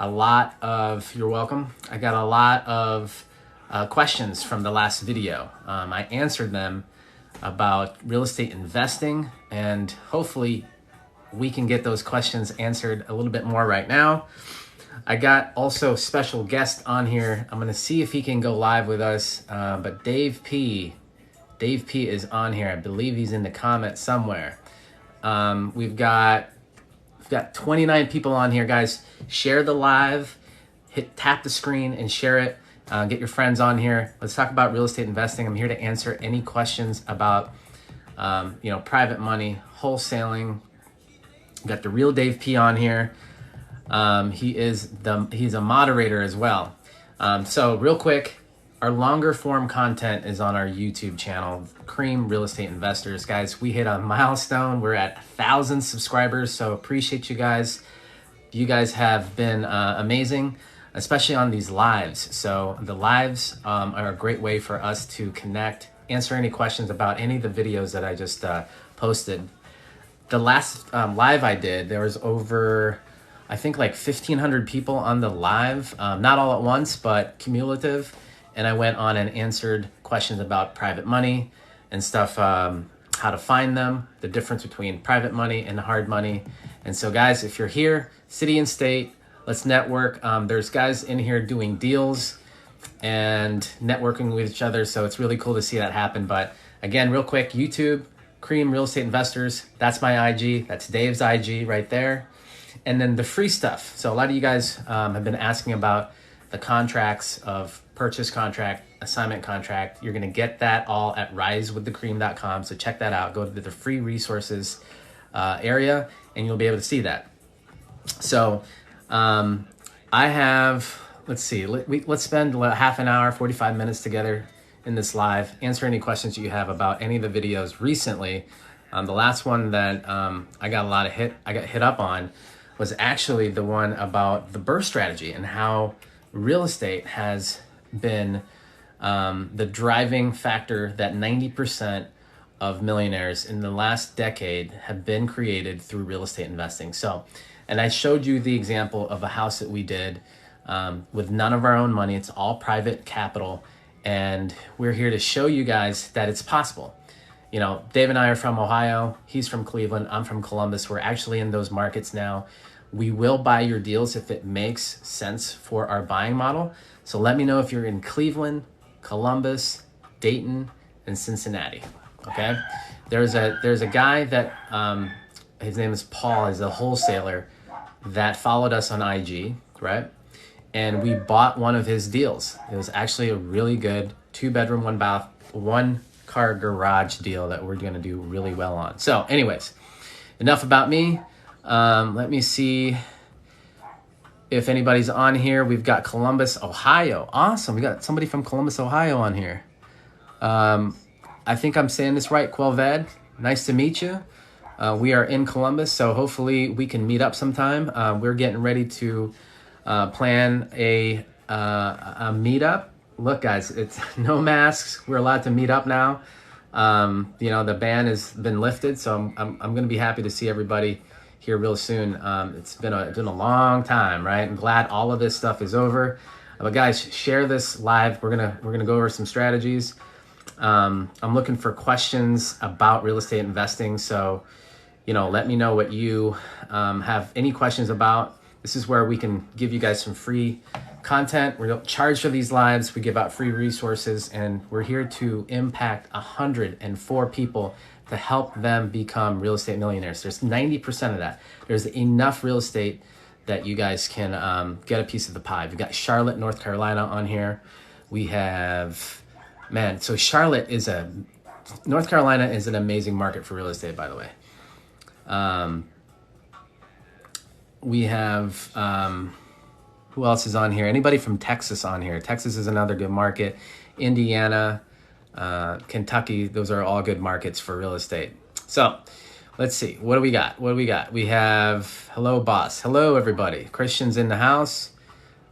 you're welcome. I got a lot of questions from the last video. I answered them about real estate investing, and hopefully we can get those questions answered a little bit more right now. I got also a special guest on here. I'm gonna see if he can go live with us, but Dave P is on here. I believe he's in the comments somewhere. We've got 29 people on here, guys. Share the live, tap the screen and share it. Get your friends on here. Let's talk about real estate investing. I'm here to answer any questions about, private money, wholesaling. Got the real Dave P on here. He's a moderator as well. So real quick, our longer form content is on our YouTube channel, Cream Real Estate Investors. Guys, we hit a milestone. We're at 1,000 subscribers, so appreciate you guys. You guys have been amazing, especially on these lives. So the lives are a great way for us to connect, answer any questions about any of the videos that I just posted. The last live I did, there was over, I think like 1,500 people on the live, not all at once, but cumulative. And I went on and answered questions about private money and stuff, how to find them, the difference between private money and hard money. And so guys, if you're here, city and state, let's network. There's guys in here doing deals and networking with each other. So it's really cool to see that happen. But again, real quick, YouTube, Cream Real Estate Investors. That's my IG. That's Dave's IG right there. And then the free stuff. So a lot of you guys have been asking about the contracts of purchase contract, assignment contract. You're going to get that all at risewiththecream.com. So check that out. Go to the free resources area and you'll be able to see that. So I have, let's see, let's spend half an hour, 45 minutes together in this live. Answer any questions you have about any of the videos recently. The last one that I got hit up on was actually the one about the birth strategy and how real estate has been the driving factor that 90% of millionaires in the last decade have been created through real estate investing. So, and I showed you the example of a house that we did with none of our own money. It's all private capital. And we're here to show you guys that it's possible. You know, Dave and I are from Ohio. He's from Cleveland. I'm from Columbus. We're actually in those markets now. We will buy your deals if it makes sense for our buying model. So let me know if you're in Cleveland, Columbus, Dayton, and Cincinnati. Okay. There's a guy that his name is Paul. He's a wholesaler that followed us on IG, right? And we bought one of his deals. It was actually a really good 2-bedroom, 1-bath, 1-car garage deal that we're going to do really well on. So anyways, enough about me. Let me see if anybody's on here. We've got Columbus, Ohio. Awesome. We got somebody from Columbus, Ohio on here. I think I'm saying this right. Quelved, nice to meet you. We are in Columbus, so hopefully we can meet up sometime. We're getting ready to plan a meetup. Look, guys, it's no masks. We're allowed to meet up now. The ban has been lifted, so I'm going to be happy to see everybody here real soon. It's been a long time, right? I'm glad all of this stuff is over. But guys, share this live. We're gonna go over some strategies. I'm looking for questions about real estate investing. So, let me know what you have any questions about. This is where we can give you guys some free content. We don't charge for these lives. We give out free resources, and we're here to impact 104 people to help them become real estate millionaires. There's 90% of that. There's enough real estate that you guys can get a piece of the pie. We've got Charlotte, North Carolina on here. We have, so North Carolina is an amazing market for real estate, by the way. We have, who else is on here? Anybody from Texas on here? Texas is another good market. Indiana, Kentucky, those are all good markets for real estate. So let's see. What do we got? We have, hello, boss. Hello, everybody. Christian's in the house.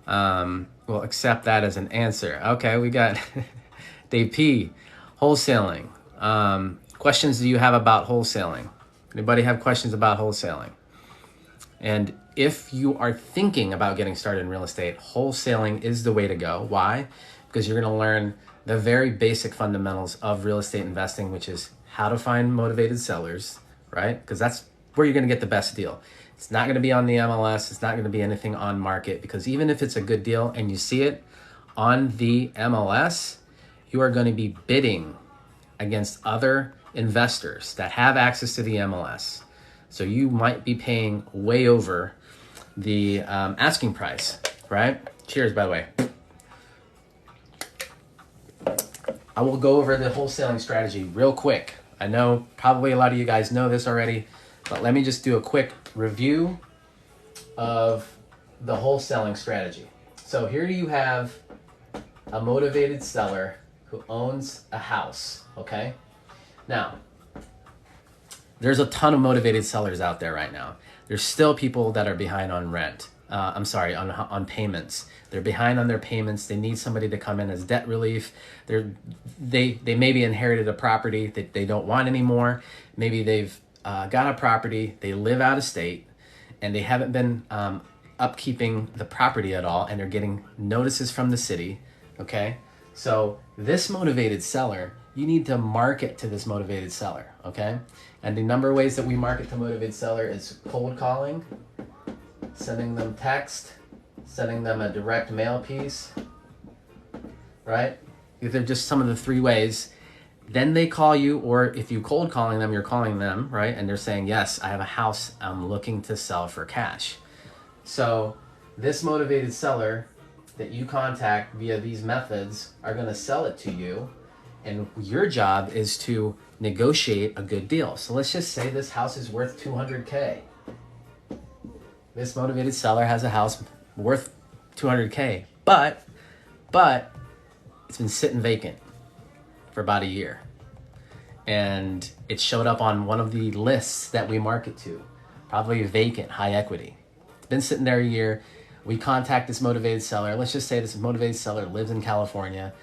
We'll accept that as an answer. Okay, we got Dave P. Wholesaling. Questions do you have about wholesaling? Anybody have questions about wholesaling? And if you are thinking about getting started in real estate, wholesaling is the way to go. Why? Because you're going to learn the very basic fundamentals of real estate investing, which is how to find motivated sellers, right? Because that's where you're going to get the best deal. It's not going to be on the MLS. It's not going to be anything on market, because even if it's a good deal and you see it on the MLS, you are going to be bidding against other investors that have access to the MLS. So you might be paying way over the asking price, right? Cheers, by the way. I will go over the wholesaling strategy real quick. I know probably a lot of you guys know this already, but let me just do a quick review of the wholesaling strategy. So here you have a motivated seller who owns a house, okay? Now, there's a ton of motivated sellers out there right now. There's still people that are behind on rent. On payments. They're behind on their payments. They need somebody to come in as debt relief. They maybe inherited a property that they don't want anymore. Maybe they've got a property, they live out of state, and they haven't been upkeeping the property at all, and they're getting notices from the city, okay? So this motivated seller, you need to market to this motivated seller, okay? And the number of ways that we market to motivated seller is cold calling, sending them text, sending them a direct mail piece, right? These are just some of the 3 ways. Then they call you, or if you cold calling them, you're calling them, right? And they're saying, yes, I have a house I'm looking to sell for cash. So this motivated seller that you contact via these methods are going to sell it to you. And your job is to negotiate a good deal. So let's just say this house is worth $200K. This motivated seller has a house worth $200K, but it's been sitting vacant for about a year. And it showed up on one of the lists that we market to, probably vacant, high equity. It's been sitting there a year. We contact this motivated seller. Let's just say this motivated seller lives in California.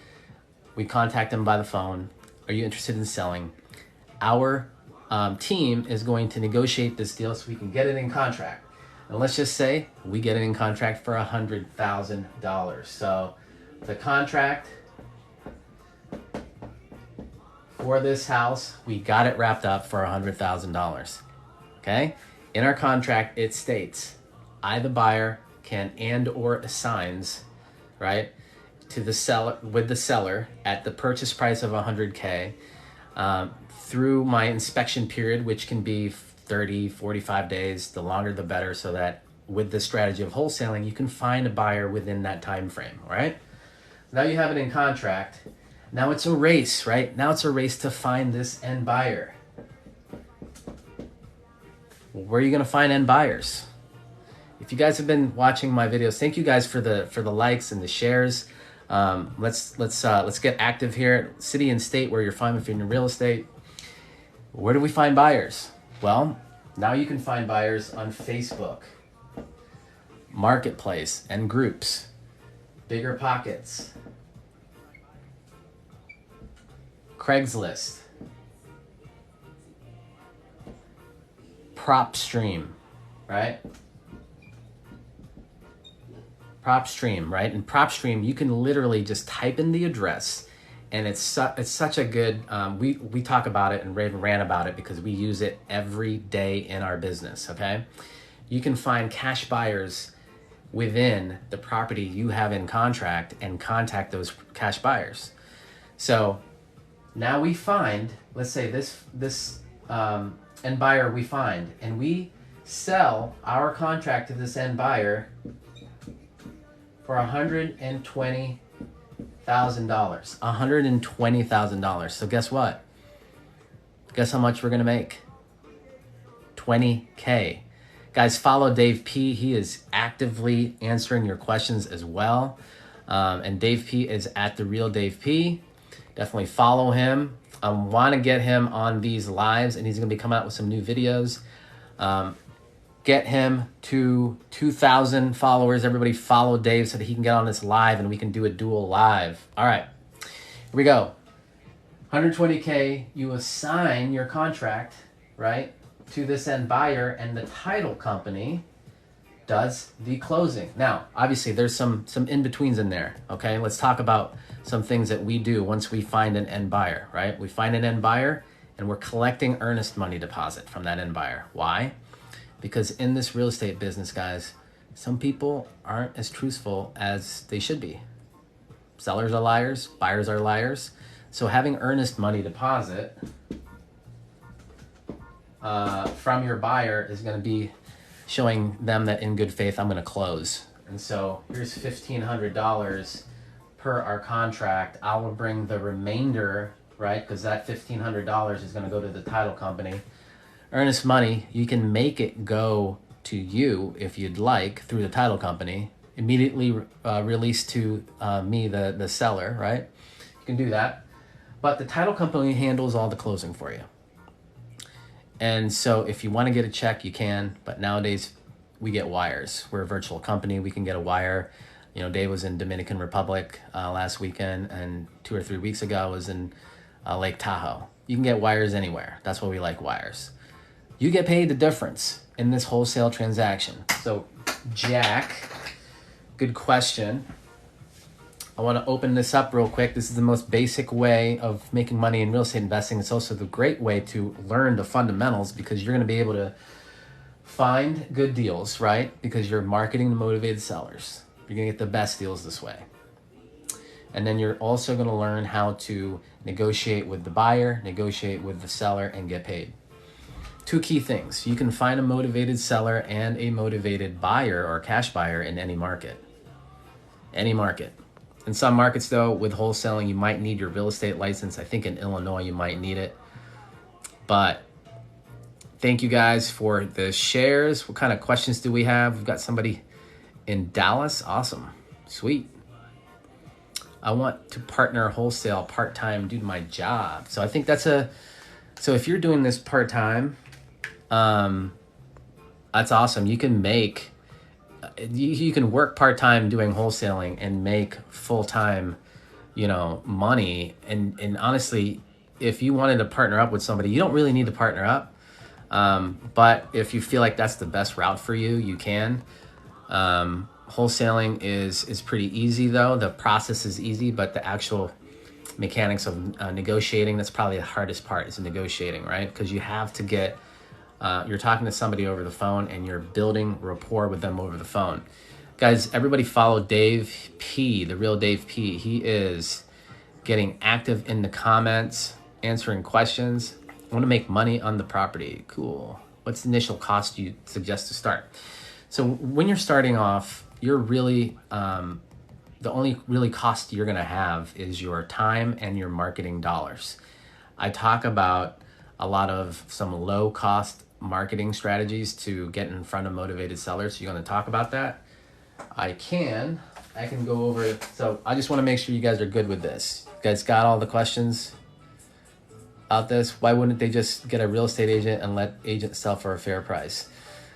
We contact them by the phone. Are you interested in selling? Our team is going to negotiate this deal so we can get it in contract. And let's just say we get it in contract for $100,000. So the contract for this house, we got it wrapped up for $100,000. Okay? In our contract, it states, I, the buyer, can and or assigns, right, to the seller, with the seller at the purchase price of $100K through my inspection period, which can be 30, 45 days, the longer the better, so that with the strategy of wholesaling, you can find a buyer within that time frame, all right? Now you have it in contract. Now it's a race, right? Now it's a race to find this end buyer. Well, where are you gonna find end buyers? If you guys have been watching my videos, thank you guys for the likes and the shares. Let's get active here. City and state where you're from if you're in real estate. Where do we find buyers? Well, now you can find buyers on Facebook, Marketplace, and groups, Bigger Pockets, Craigslist, PropStream, right? PropStream, right? In PropStream, you can literally just type in the address, and it's such a good, we talk about it and ran about it because we use it every day in our business, okay? You can find cash buyers within the property you have in contract and contact those cash buyers. So now we find, let's say this end buyer we find, and we sell our contract to this end buyer for $120,000. $120,000. So guess what? Guess how much we're gonna make? $20K. Guys, follow Dave P. He is actively answering your questions as well. And Dave P is at The Real Dave P. Definitely follow him. I want to get him on these lives, and he's going to be coming out with some new videos. Get him to 2,000 followers. Everybody follow Dave so that he can get on this live and we can do a dual live. All right, here we go. 120K, you assign your contract, right, to this end buyer, and the title company does the closing. Now, obviously there's some in-betweens in there, okay? Let's talk about some things that we do once we find an end buyer, right? We find an end buyer and we're collecting earnest money deposit from that end buyer. Why? Because in this real estate business, guys, some people aren't as truthful as they should be. Sellers are liars, buyers are liars. So having earnest money deposit from your buyer is going to be showing them that in good faith, I'm going to close. And so here's $1,500 per our contract. I will bring the remainder, right? Because that $1,500 is going to go to the title company. Earnest money, you can make it go to you if you'd like through the title company, immediately release to me, the seller, right? You can do that. But the title company handles all the closing for you. And so if you want to get a check, you can, but nowadays we get wires. We're a virtual company. We can get a wire. You know, Dave was in Dominican Republic last weekend, and 2 or 3 weeks ago I was in Lake Tahoe. You can get wires anywhere. That's why we like wires. You get paid the difference in this wholesale transaction. So Jack, good question. I want to open this up real quick. This is the most basic way of making money in real estate investing. It's also the great way to learn the fundamentals, because you're going to be able to find good deals, right? Because you're marketing to motivated sellers. You're going to get the best deals this way. And then you're also going to learn how to negotiate with the buyer, negotiate with the seller, and get paid. 2 key things. You can find a motivated seller and a motivated buyer or cash buyer in any market. Any market. In some markets, though, with wholesaling, you might need your real estate license. I think in Illinois, you might need it. But thank you guys for the shares. What kind of questions do we have? We've got somebody in Dallas. Awesome. Sweet. I want to partner wholesale part-time due to my job. So I think that's so if you're doing this part-time, that's awesome. You can make... You can work part-time doing wholesaling and make full-time, money. And honestly, if you wanted to partner up with somebody, you don't really need to partner up. But if you feel like that's the best route for you, you can. Wholesaling is pretty easy, though. The process is easy, but the actual mechanics of negotiating, that's probably the hardest part, is negotiating, right? Because you have to get... you're talking to somebody over the phone and you're building rapport with them over the phone. Guys, everybody follow Dave P, the real Dave P. He is getting active in the comments, answering questions. I want to make money on the property. Cool. What's the initial cost you suggest to start? So when you're starting off, you're really, the only really cost you're going to have is your time and your marketing dollars. I talk about a lot of some low cost marketing strategies to get in front of motivated sellers. So you're going to talk about that? I can go over it. So I just want to make sure you guys are good with this. You guys got all the questions about this? Why wouldn't they just get a real estate agent and let agents sell for a fair price?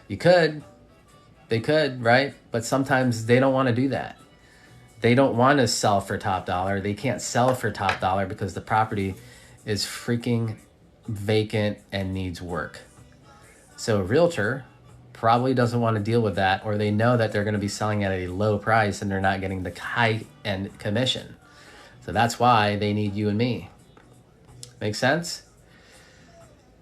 You could. They could, right? But sometimes they don't want to do that. They don't want to sell for top dollar. They can't sell for top dollar because the property is freaking vacant and needs work. So a realtor probably doesn't want to deal with that, or they know that they're going to be selling at a low price and they're not getting the high-end commission. So that's why they need you and me. Make sense?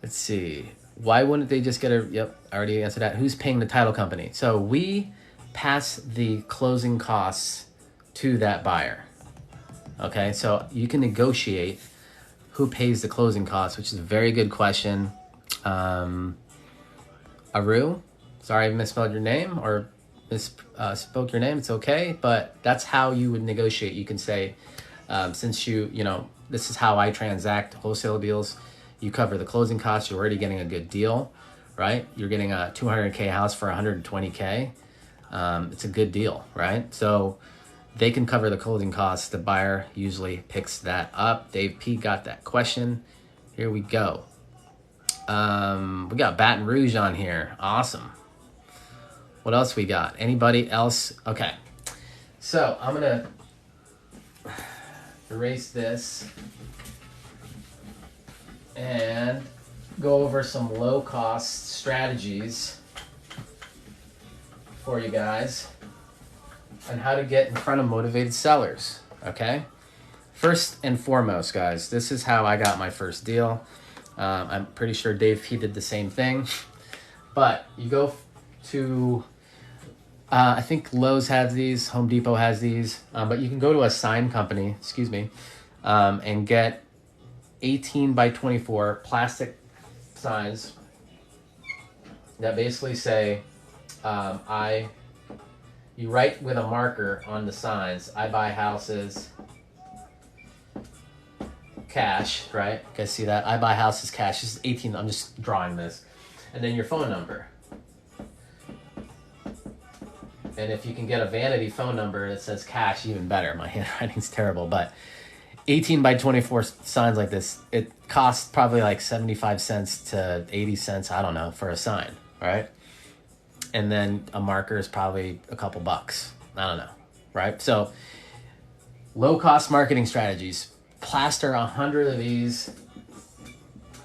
Let's see. Why wouldn't they just get yep, I already answered that. Who's paying the title company? So we pass the closing costs to that buyer. Okay, so you can negotiate who pays the closing costs, which is a very good question. Aru, sorry I misspelled your name or spoke your name. It's okay, but that's how you would negotiate. You can say, since this is how I transact wholesale deals. You cover the closing costs. You're already getting a good deal, right? You're getting a $200K house for $120K. It's a good deal, right? So they can cover the closing costs. The buyer usually picks that up. Dave P got that question. Here we go. We got Baton Rouge on here. Awesome. What else we got? Anybody else? Okay. So I'm going to erase this and go over some low-cost strategies for you guys on how to get in front of motivated sellers, okay? First and foremost, guys, this is how I got my first deal. I'm pretty sure Dave, he did the same thing. But you go to, I think Lowe's has these, Home Depot has these, but you can go to a sign company, and get 18 by 24 plastic signs that basically say, you write with a marker on the signs, I buy houses cash, right? You guys see that? I buy houses cash. This is 18, I'm just drawing this. And then your phone number. And if you can get a vanity phone number that says cash, even better. My handwriting's terrible, but 18 by 24 signs like this, it costs probably like 75 cents to 80 cents, I don't know, for a sign, right? And then a marker is probably a couple bucks. I don't know, right? So low cost marketing strategies. Plaster 100 of these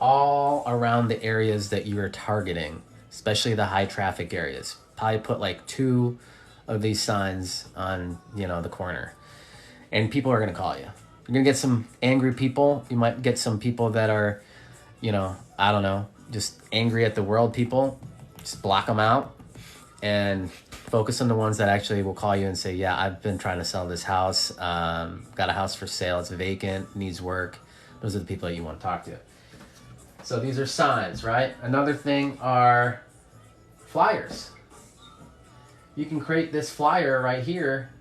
all around the areas that you are targeting, especially the high traffic areas. Probably put like 2 of these signs on, the corner. And people are going to call you. You're going to get some angry people. You might get some people that are, I don't know, just angry at the world people. Just block them out and focus on the ones that actually will call you and say, yeah, I've been trying to sell this house. Got a house for sale. It's vacant, needs work. Those are the people that you want to talk to. So these are signs, right? Another thing are flyers. You can create this flyer right here,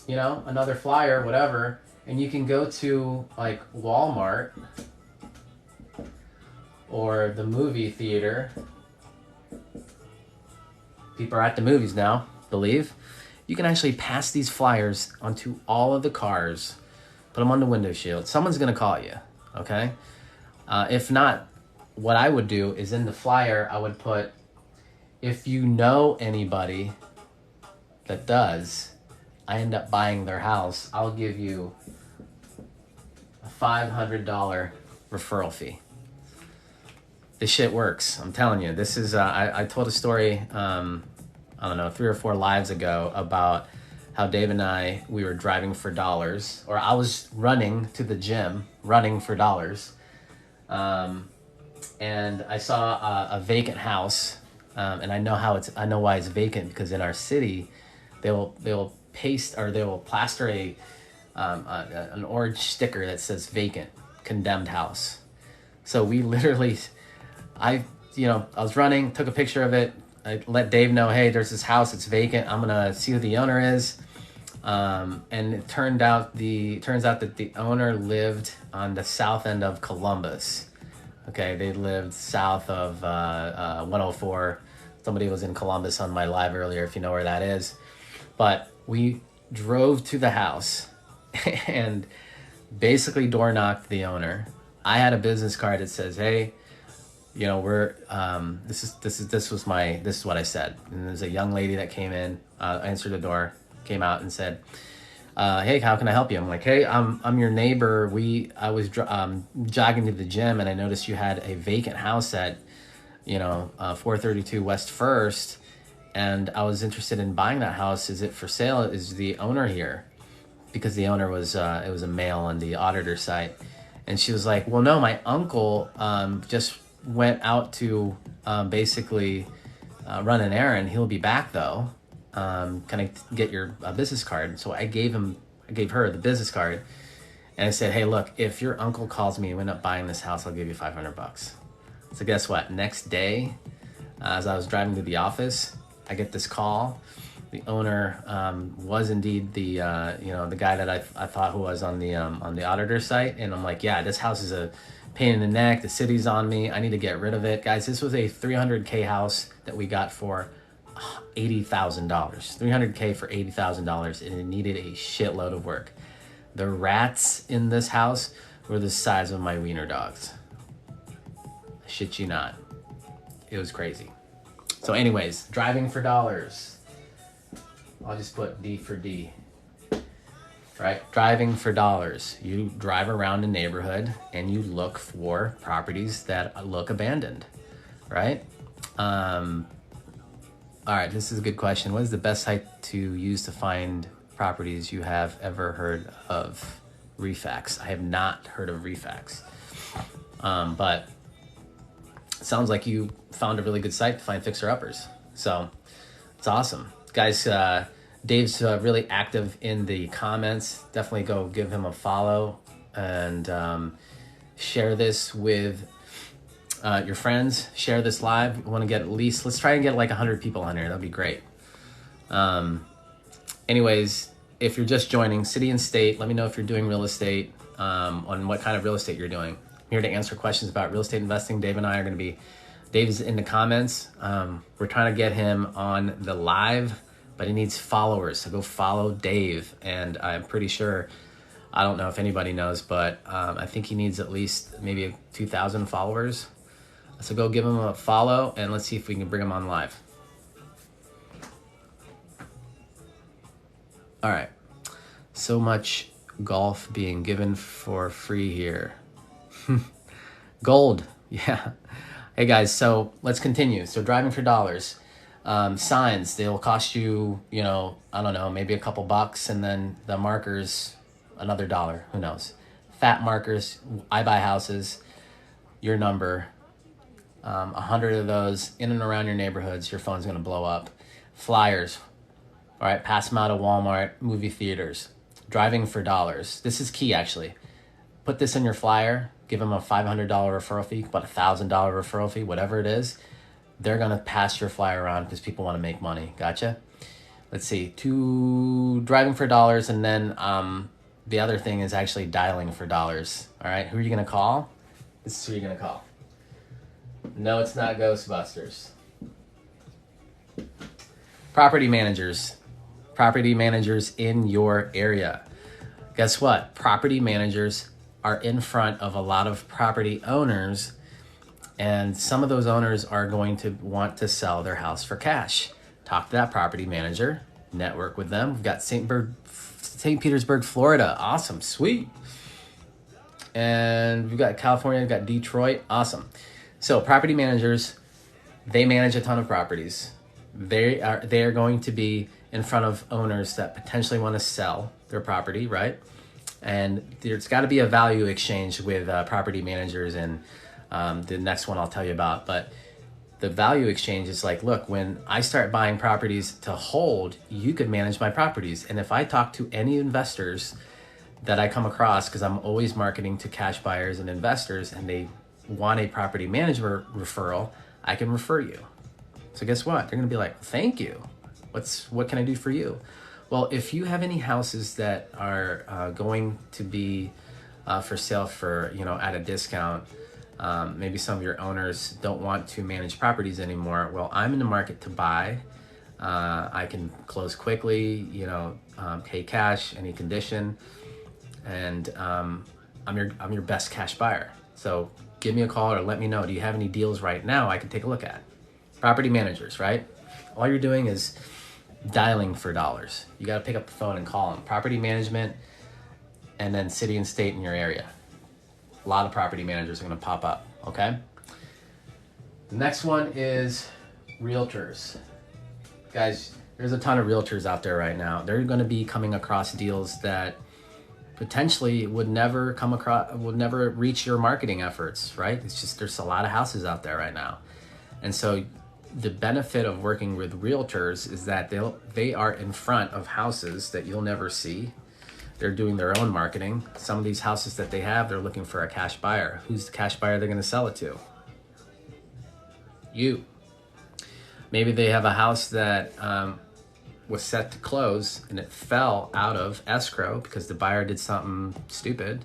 another flyer, whatever, and you can go to like Walmart or the movie theater. People are at the movies now, believe. You can actually pass these flyers onto all of the cars, put them on the window shield. Someone's gonna call you, okay? If not, what I would do is in the flyer, I would put, if you know anybody that does, I end up buying their house, I'll give you a $500 referral fee. This shit works. I'm telling you. This is, I told a story, I don't know, 3 or 4 lives ago about how Dave and we were driving for dollars, or I was running to the gym, running for dollars. And I saw a vacant house, and I know why it's vacant, because in our city, they will paste, or they will plaster an orange sticker that says vacant, condemned house. So we literally, I was running, took a picture of it. I let Dave know, hey, there's this house, it's vacant. I'm gonna see who the owner is. And it turns out that the owner lived on the south end of Columbus. Okay, they lived south of 104. Somebody was in Columbus on my live earlier, if you know where that is. But we drove to the house and basically door knocked the owner. I had a business card that says, hey, we're this is what I said. And there's a young lady that came in, answered the door, came out and said, hey, how can I help you? I'm like, hey, I'm your neighbor. I was jogging to the gym, and I noticed you had a vacant house at 432 West First, and I was interested in buying that house. Is it for sale? Is the owner here? Because the owner was it was a male on the auditor site. And she was like, well, no, my uncle just went out to basically run an errand. He'll be back though. Can I get your business card? So I gave her the business card, and I said, hey, look, if your uncle calls me and we end up buying this house, I'll give you $500. So guess what? Next day, as I was driving to the office, I get this call. The owner was indeed the guy that I thought who was on the auditor site, and I'm like, yeah, this house is a pain in the neck. The city's on me. I need to get rid of it, guys. This was a $300K house that we got for $80,000. $300K for $80,000, and it needed a shitload of work. The rats in this house were the size of my wiener dogs. I shit you not. It was crazy. So anyways, driving for dollars. I'll just put D for D. Right? Driving for dollars. You drive around a neighborhood and you look for properties that look abandoned. Right? All right, this is a good question. What is the best site to use to find properties you have ever heard of? Refax. I have not heard of Refax, but it sounds like you found a really good site to find fixer-uppers. So it's awesome. Guys, Dave's really active in the comments. Definitely go give him a follow and share this with your friends. Share this live. We want to get at least, let's try and get like 100 people on here. That'd be great. Anyways, if you're just joining, city and state, let me know if you're doing real estate, on what kind of real estate you're doing. I'm here to answer questions about real estate investing. Dave and I are going to be, Dave's in the comments. We're trying to get him on the live, but he needs followers. So go follow Dave. And I'm pretty sure, I don't know if anybody knows, but I think he needs at least maybe 2,000 followers. So go give him a follow and let's see if we can bring him on live. All right, so much golf being given for free here. Gold, yeah. Hey guys, so let's continue. So driving for dollars. Signs, they'll cost you, you know, I don't know, maybe a couple bucks, and then the markers, another $1, who knows. Fat markers, I buy houses, your number, 100 of those in and around your neighborhoods, your phone's gonna blow up. Flyers. All right, pass them out of Walmart, movie theaters. Driving for dollars. This is key, actually. Put this in your flyer. Give them a $500 referral fee, about a $1,000 referral fee, whatever it is. They're going to pass your flyer around because people want to make money. Gotcha? Let's see. Driving for dollars, and then the other thing is actually dialing for dollars. All right, who are you going to call? This is who you're going to call. No, it's not Ghostbusters. Property managers. Property managers in your area. Guess what? Property managers are in front of a lot of property owners, and some of those owners are going to want to sell their house for cash. Talk to that property manager, network with them. We've got St. Petersburg, Florida. Awesome, sweet. And we've got California, we've got Detroit. Awesome. So property managers, they manage a ton of properties. They are going to be in front of owners that potentially want to sell their property, right? And there's got to be a value exchange with property managers, and the next one I'll tell you about. But the value exchange is like, look, when I start buying properties to hold, you could manage my properties. And if I talk to any investors that I come across, because I'm always marketing to cash buyers and investors, and they want a property manager referral, I can refer you. So guess what? They're going to be like, thank you. What can I do for you? Well, if you have any houses that are going to be for sale for, you know, at a discount, maybe some of your owners don't want to manage properties anymore. Well, I'm in the market to buy. I can close quickly, you know, pay cash, any condition, and I'm your best cash buyer. So give me a call or let me know. Do you have any deals right now I can take a look at? Property managers, right? All you're doing is dialing for dollars. You got to pick up the phone and call them. Property management, and then city and state in your area. A lot of property managers are going to pop up, okay? The next one is realtors. Guys, there's a ton of realtors out there right now. They're going to be coming across deals that potentially would never reach your marketing efforts, right? It's just, there's a lot of houses out there right now. And so the benefit of working with realtors is that they are in front of houses that you'll never see. They're doing their own marketing. Some of these houses that they have, they're looking for a cash buyer. Who's the cash buyer they're going to sell it to? You. Maybe they have a house that was set to close and it fell out of escrow because the buyer did something stupid.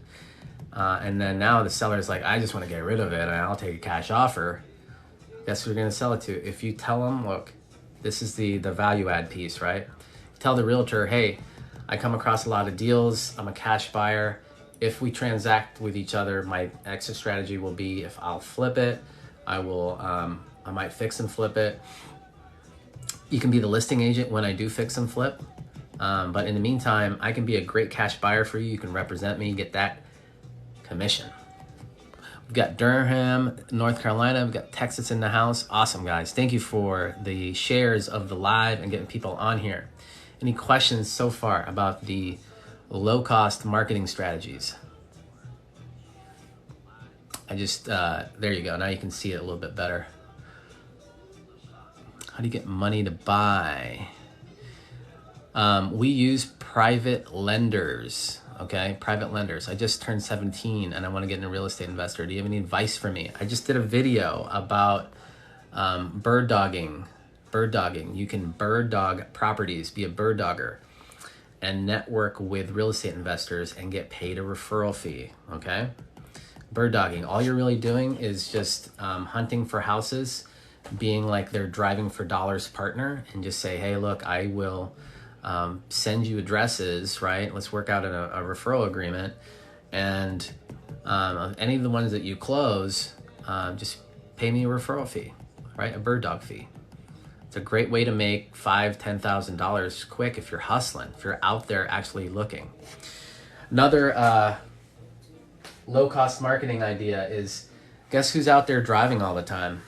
And then now the seller's like, I just want to get rid of it and I'll take a cash offer. Guess who you're going to sell it to? If you tell them, look, this is the value add piece, right? Tell the realtor, hey, I come across a lot of deals. I'm a cash buyer. If we transact with each other, my exit strategy will be if I'll flip it, I might fix and flip it. You can be the listing agent when I do fix and flip. But in the meantime, I can be a great cash buyer for you. You can represent me, get that commission. We've got Durham, North Carolina. We've got Texas in the house. Awesome, guys. Thank you for the shares of the live and getting people on here. Any questions so far about the low-cost marketing strategies? I just, there you go. Now you can see it a little bit better. How do you get money to buy? We use private lenders, okay? Private lenders. I just turned 17 and I want to get into a real estate investor. Do you have any advice for me? I just did a video about bird dogging. Bird dogging. You can bird dog properties, be a bird dogger, and network with real estate investors and get paid a referral fee, okay? Bird dogging. All you're really doing is just hunting for houses, being like their driving for dollars partner, and just say, hey, look, I will send you addresses, right? Let's work out a referral agreement. And any of the ones that you close, just pay me a referral fee, right? A bird dog fee. It's a great way to make $5,000, $10,000 quick if you're hustling, if you're out there actually looking. Another low-cost marketing idea is, guess who's out there driving all the time?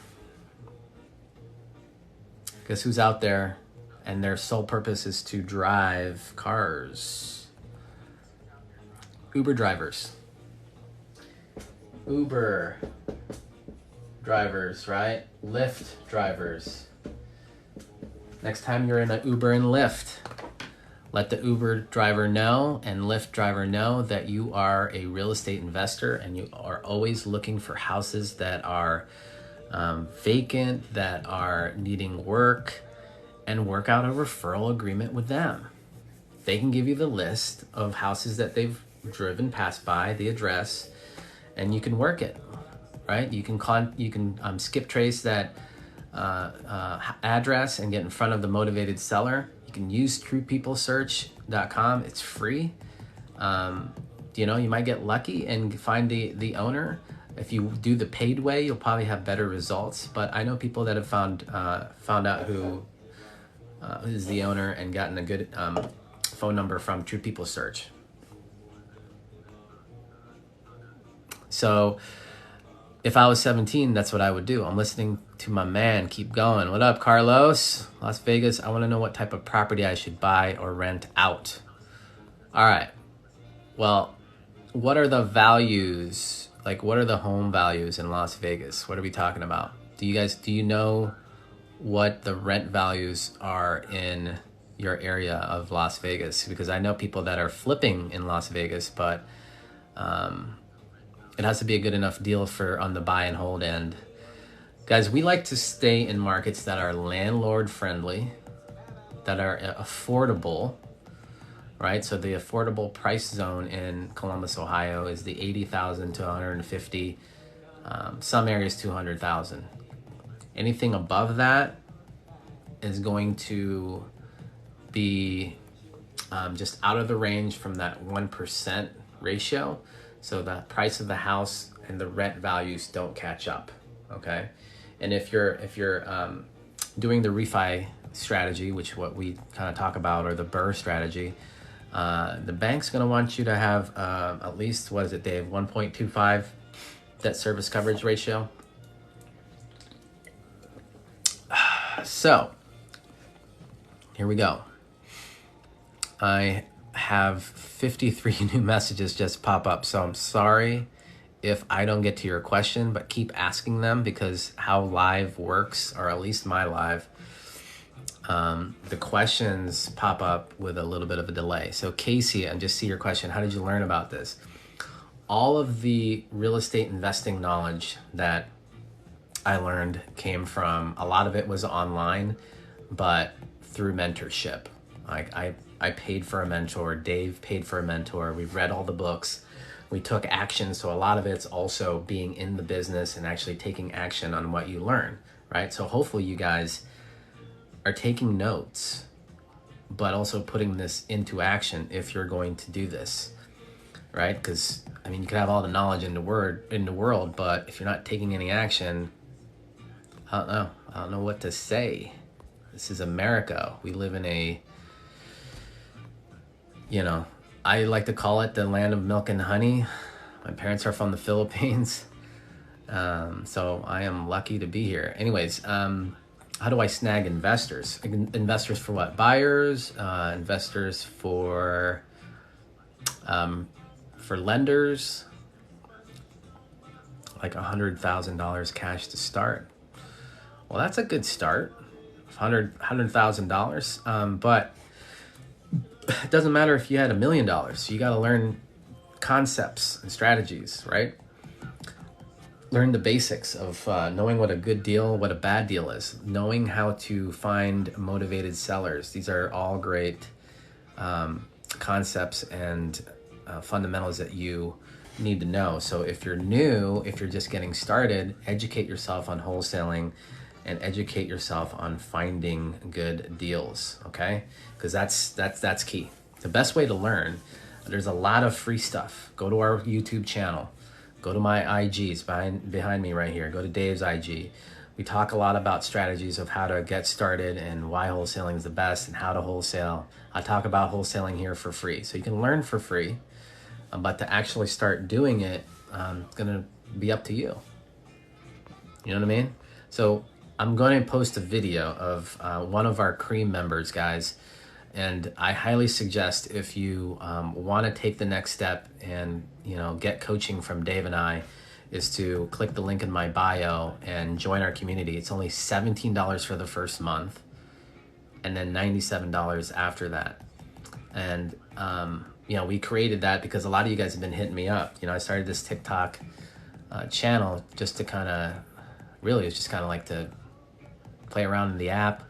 Guess who's out there and their sole purpose is to drive cars? Uber drivers. Uber drivers, right? Lyft drivers. Next time you're in an Uber and Lyft, let the Uber driver know and Lyft driver know that you are a real estate investor and you are always looking for houses that are vacant, that are needing work, and work out a referral agreement with them. They can give you the list of houses that they've driven past by, the address, and you can work it, right? You can skip trace that address and get in front of the motivated seller. You can use truepeoplesearch.com. It's free. You know, you might get lucky and find the owner. If you do the paid way, you'll probably have better results. But I know people that have found out who is the owner and gotten a good phone number from True People Search. So if I was 17, that's what I would do. I'm listening to my man. Keep going. What up, Carlos? Las Vegas. I want to know what type of property I should buy or rent out. All right. Well, what are the values? Like, what are the home values in Las Vegas? What are we talking about? Do you know what the rent values are in your area of Las Vegas? Because I know people that are flipping in Las Vegas, but it has to be a good enough deal on the buy and hold end. Guys, we like to stay in markets that are landlord friendly, that are affordable, right? So the affordable price zone in Columbus, Ohio is the $80,000 to $150,000. Some areas $200,000. Anything above that is going to be just out of the range from that 1% ratio. So the price of the house and the rent values don't catch up, okay? And if you're doing the refi strategy, which what we kind of talk about, or the BRRRR strategy, the bank's going to want you to have at least, what is it, Dave, 1.25 debt service coverage ratio. So here we go. I have 53 new messages just pop up, so I'm sorry if I don't get to your question, but keep asking them, because how live works, or at least my live, the questions pop up with a little bit of a delay. So Casey, I just see your question. How did you learn about this? All of the real estate investing knowledge that I learned came from, a lot of it was online, but through mentorship. Like I paid for a mentor, Dave paid for a mentor, we've read all the books, we took action. So a lot of it's also being in the business and actually taking action on what you learn, right? So hopefully you guys are taking notes, but also putting this into action if you're going to do this, right? Because I mean, you can have all the knowledge in the world, but if you're not taking any action, I don't know what to say. This is America. We live in a, I like to call it the land of milk and honey. My parents are from the Philippines. So I am lucky to be here. Anyways, how do I snag investors? Investors for what? Buyers, investors for lenders, like $100,000 cash to start. Well, that's a good start, $100,000. But it doesn't matter if you had $1 million. You got to learn concepts and strategies, right? Learn the basics of knowing what a good deal, what a bad deal is, knowing how to find motivated sellers. These are all great concepts and fundamentals that you need to know. So if you're new, if you're just getting started, educate yourself on wholesaling and educate yourself on finding good deals, okay? Because that's key. The best way to learn, there's a lot of free stuff. Go to our YouTube channel. Go to my IGs behind me right here. Go to Dave's IG. We talk a lot about strategies of how to get started and why wholesaling is the best and how to wholesale. I talk about wholesaling here for free. So you can learn for free, but to actually start doing it, it's going to be up to you. You know what I mean? So I'm going to post a video of one of our Cream members, guys. And I highly suggest if you want to take the next step and get coaching from Dave and I, is to click the link in my bio and join our community. It's only $17 for the first month, and then $97 after that. And we created that because a lot of you guys have been hitting me up. I started this TikTok channel just to kind of, really, it's just kind of like to play around in the app.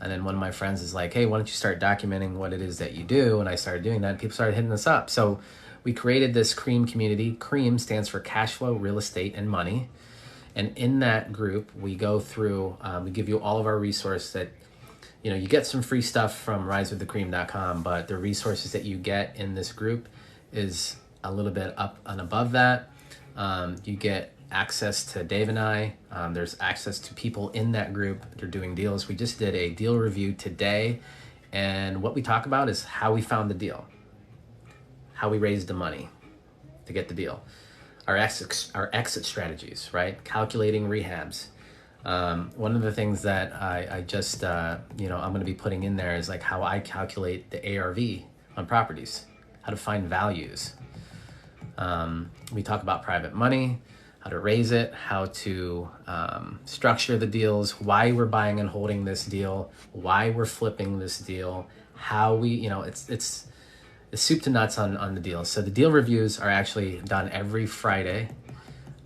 And then one of my friends is like, hey, why don't you start documenting what it is that you do? And I started doing that, and people started hitting us up. So we created this Cream community. Cream stands for cash flow, real estate, and money. And in that group, we go through, we give you all of our resources that, you get some free stuff from risewiththecream.com, but the resources that you get in this group is a little bit up and above that. You get access to Dave and I. There's access to people in that group. They're doing deals. We just did a deal review today, and what we talk about is how we found the deal, how we raised the money to get the deal, our exit strategies, right? Calculating rehabs. One of the things that I just I'm going to be putting in there is like how I calculate the ARV on properties, how to find values. We talk about private money, how to raise it, how to structure the deals, why we're buying and holding this deal, why we're flipping this deal, how we, it's soup to nuts on the deals. So the deal reviews are actually done every Friday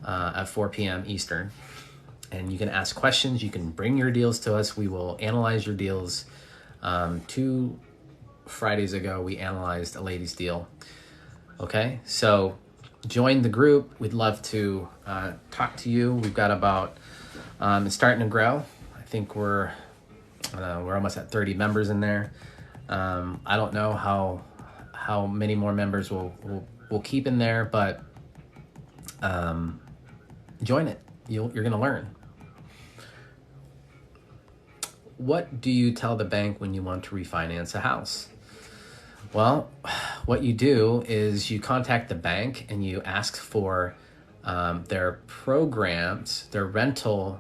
at 4 p.m. Eastern. And you can ask questions. You can bring your deals to us. We will analyze your deals. 2 Fridays ago, we analyzed a lady's deal. Okay, so join the group. We'd love to talk to you. We've got about, it's starting to grow. I think we're almost at 30 members in there. I don't know how many more members we'll keep in there, but join it. You're going to learn. What do you tell the bank when you want to refinance a house? Well, what you do is you contact the bank and you ask for their programs, their rental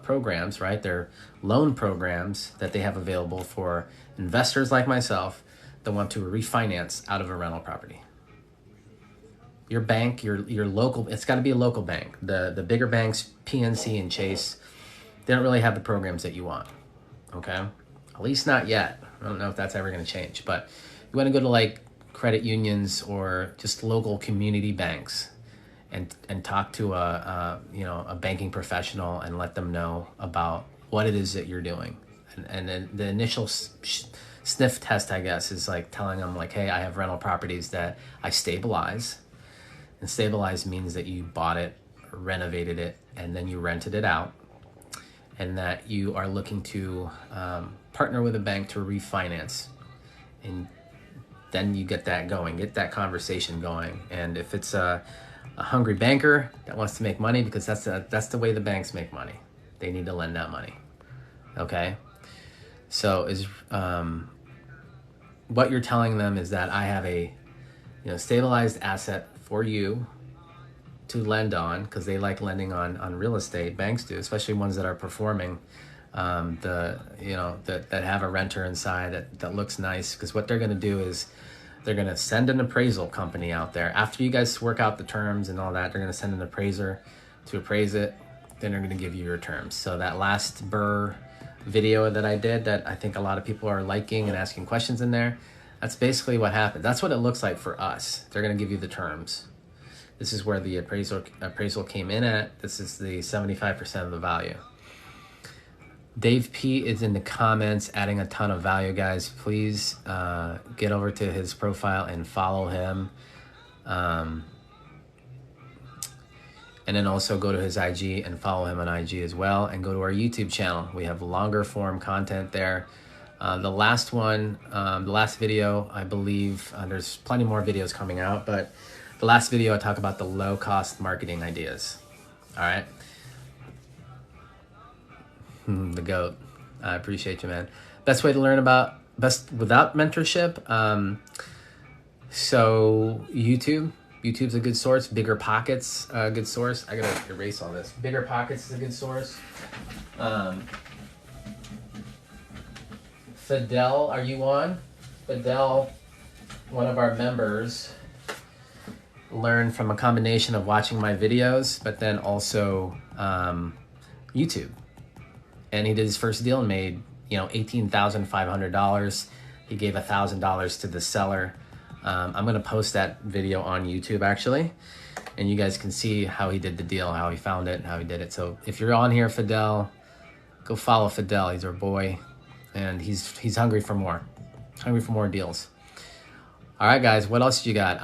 programs, right? Their loan programs that they have available for investors like myself that want to refinance out of a rental property. Your bank, your local, it's got to be a local bank. The bigger banks, PNC and Chase, they don't really have the programs that you want, okay? At least not yet. I don't know if that's ever going to change, but you want to go to like credit unions or just local community banks and talk to a banking professional and let them know about what it is that you're doing. And then the initial sniff test, I guess, is like telling them like, hey, I have rental properties that I stabilize. And stabilize means that you bought it, renovated it, and then you rented it out. And that you are looking to partner with a bank to refinance. And then you get that going, get that conversation going. And if it's a hungry banker that wants to make money, because that's the way the banks make money. They need to lend that money, okay? So what you're telling them is that I have a stabilized asset for you to lend on, because they like lending on real estate. Banks do, especially ones that are performing, that have a renter inside that looks nice. Because what they're going to do is they're going to send an appraisal company out there after you guys work out the terms and all that. They're going to send an appraiser to appraise it. Then they're going to give you your terms. So that last Burr video that I did, that I think a lot of people are liking and asking questions in there, that's basically what happened. That's what it looks like for us. They're going to give you the terms. This is where the appraisal came in at. This is the 75% of the value. Dave P is in the comments adding a ton of value, guys. Please get over to his profile and follow him. And then also go to his IG and follow him on IG as well. And go to our YouTube channel. We have longer form content there. The last video, I believe, there's plenty more videos coming out, but the last video I talk about the low cost marketing ideas. All right. The GOAT. I appreciate you, man. Best way to learn about without mentorship. So YouTube's a good source. Bigger Pockets, a good source. I gotta erase all this. Bigger Pockets is a good source. Fidel, are you on? Fidel, one of our members, learned from a combination of watching my videos, but then also YouTube. And he did his first deal and made, $18,500. He gave $1,000 to the seller. I'm gonna post that video on YouTube actually, and you guys can see how he did the deal, how he found it, and how he did it. So if you're on here, Fidel, go follow Fidel. He's our boy, and he's hungry for more deals. All right, guys, what else you got?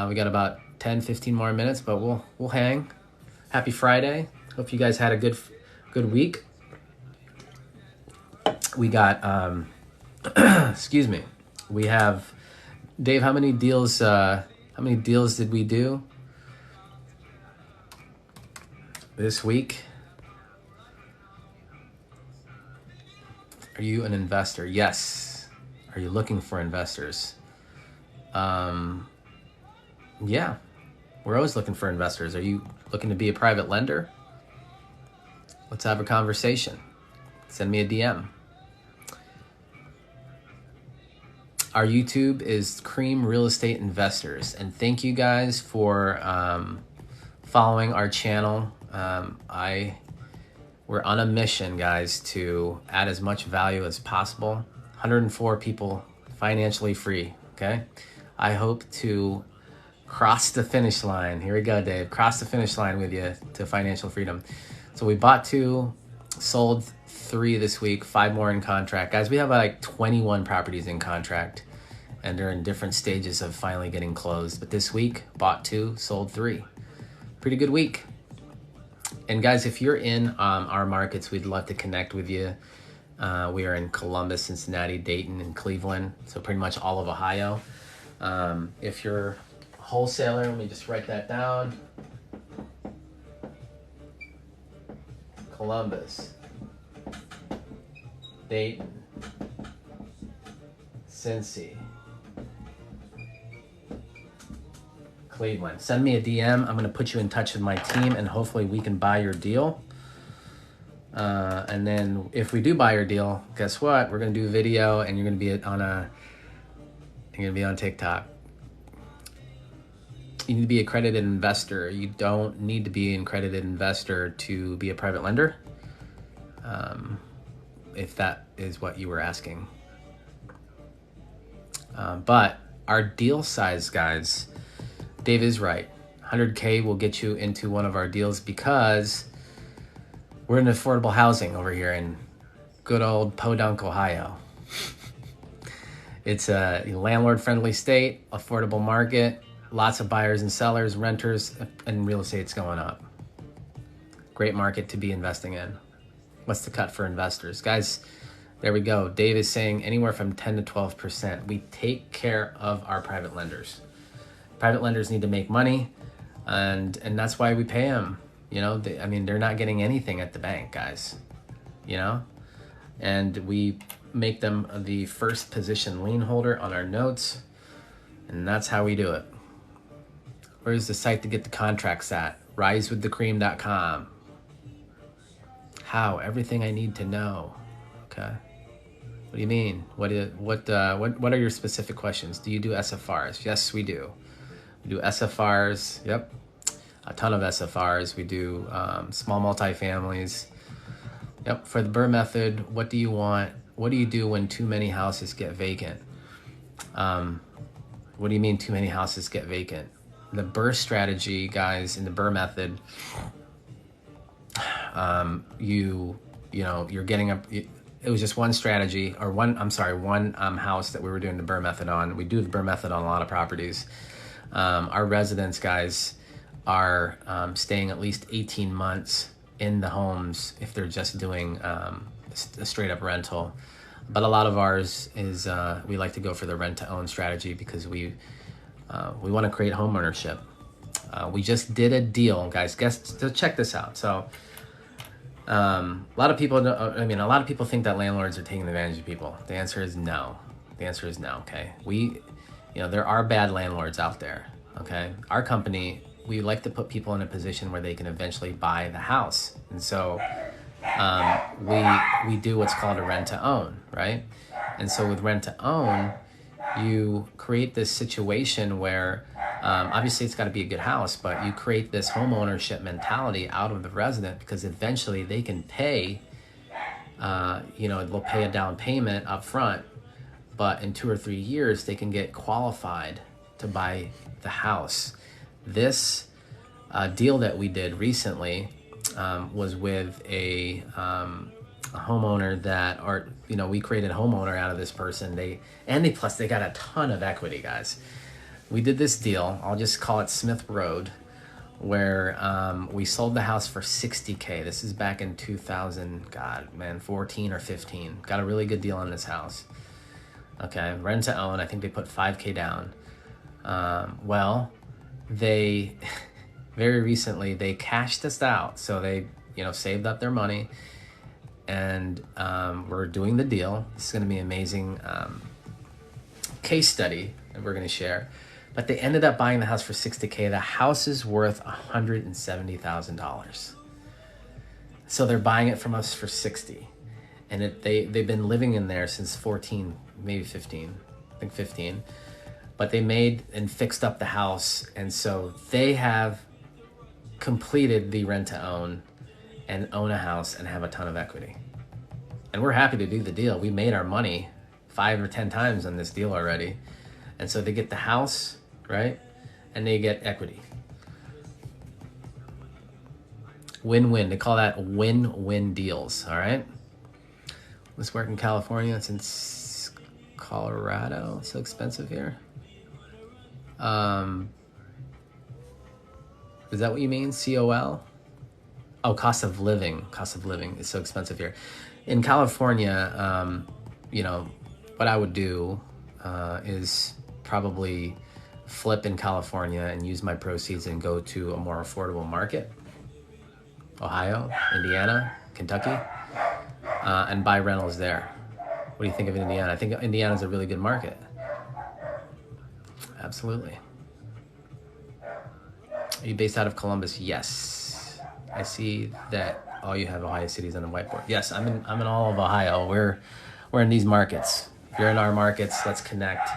We got about 10-15 more minutes, but we'll hang. Happy Friday. Hope you guys had a good week. We got excuse me. We have Dave, how many deals did we do this week? Are you an investor? Yes. Are you looking for investors? Yeah, we're always looking for investors. Are you looking to be a private lender? Let's have a conversation. Send me a DM. Our YouTube is Cream Real Estate Investors. And thank you guys for following our channel. We're on a mission, guys, to add as much value as possible. 104 people financially free, okay? I hope to cross the finish line. Here we go, Dave. Cross the finish line with you to financial freedom. So we bought 2, sold 3 this week, 5 more in contract. Guys, we have like 21 properties in contract, and they're in different stages of finally getting closed. But this week, bought 2, sold 3. Pretty good week. And guys, if you're in our markets, we'd love to connect with you. We are in Columbus, Cincinnati, Dayton, and Cleveland, so pretty much all of Ohio. If you're a wholesaler, let me just write that down. Columbus, Dayton, Cincy, Cleveland. Send me a DM. I'm going to put you in touch with my team, and hopefully we can buy your deal. And then if we do buy your deal, guess what? We're going to do a video, and you're going to be on TikTok. You need to be an accredited investor. You don't need to be an accredited investor to be a private lender, if that is what you were asking. But our deal size, guys, Dave is right. 100K will get you into one of our deals because we're in affordable housing over here in good old Podunk, Ohio. It's a landlord-friendly state, affordable market, lots of buyers and sellers, renters, and real estate's going up. Great market to be investing in. What's the cut for investors? Guys, there we go. Dave is saying anywhere from 10 to 12%. We take care of our private lenders. Private lenders need to make money, and that's why we pay them. They're not getting anything at the bank, guys. And we make them the first position lien holder on our notes, and that's how we do it. Where's the site to get the contracts at? risewiththecream.com. How? Everything I need to know. Okay. What do you mean? What are your specific questions? Do you do SFRs? Yes, we do. We do SFRs. Yep. A ton of SFRs. We do small multifamilies. Yep. For the BRRRR method, what do you want? What do you do when too many houses get vacant? What do you mean too many houses get vacant? The BRRRR strategy, guys, in the BRRRR method, you're getting up. It was just one strategy, or one house that we were doing the BRRRR method on. We do the BRRRR method on a lot of properties. Our residents, guys, are staying at least 18 months in the homes if they're just doing a straight up rental. But a lot of ours is we like to go for the rent to own strategy because we want to create home ownership. We just did a deal, guys. Check this out. So a lot of people think that landlords are taking advantage of people. The answer is no. The answer is no. Okay. There are bad landlords out there. Okay. Our company, we like to put people in a position where they can eventually buy the house. And so we do what's called a rent to own, right? And so with rent to own, you create this situation where obviously it's got to be a good house, but you create this home ownership mentality out of the resident because eventually they can pay, they'll pay a down payment up front, but in 2 or 3 years they can get qualified to buy the house. This deal that we did recently was with a homeowner that we created a homeowner out of this person. Plus they got a ton of equity, guys. We did this deal, I'll just call it Smith Road, where we sold the house for $60K. This is back in 2014 or 15. Got a really good deal on this house. Okay, rent to own, I think they put $5K down. They very recently they cashed us out, so they saved up their money, and we're doing the deal. This is going to be an amazing case study that we're going to share. But they ended up buying the house for $60K. The house is worth $170,000. So they're buying it from us for $60,000, and they've been living in there since 14, maybe 15. I think 15. But they made and fixed up the house, and so they have completed the rent to own and own a house and have a ton of equity. And we're happy to do the deal. We made our money 5 or 10 times on this deal already. And so they get the house, right? And they get equity. Win-win. They call that win-win deals, all right? Let's work in California. It's in Colorado. It's so expensive here. Is that what you mean? COL? Oh, cost of living. Cost of living is so expensive here. In California, what I would do is probably flip in California and use my proceeds and go to a more affordable market. Ohio, Indiana, Kentucky, and buy rentals there. What do you think of Indiana? I think Indiana's a really good market. Absolutely. Are you based out of Columbus? Yes. I see that all you have Ohio cities on the whiteboard. Yes, I'm in all of Ohio. We're in these markets. If you're in our markets, let's connect.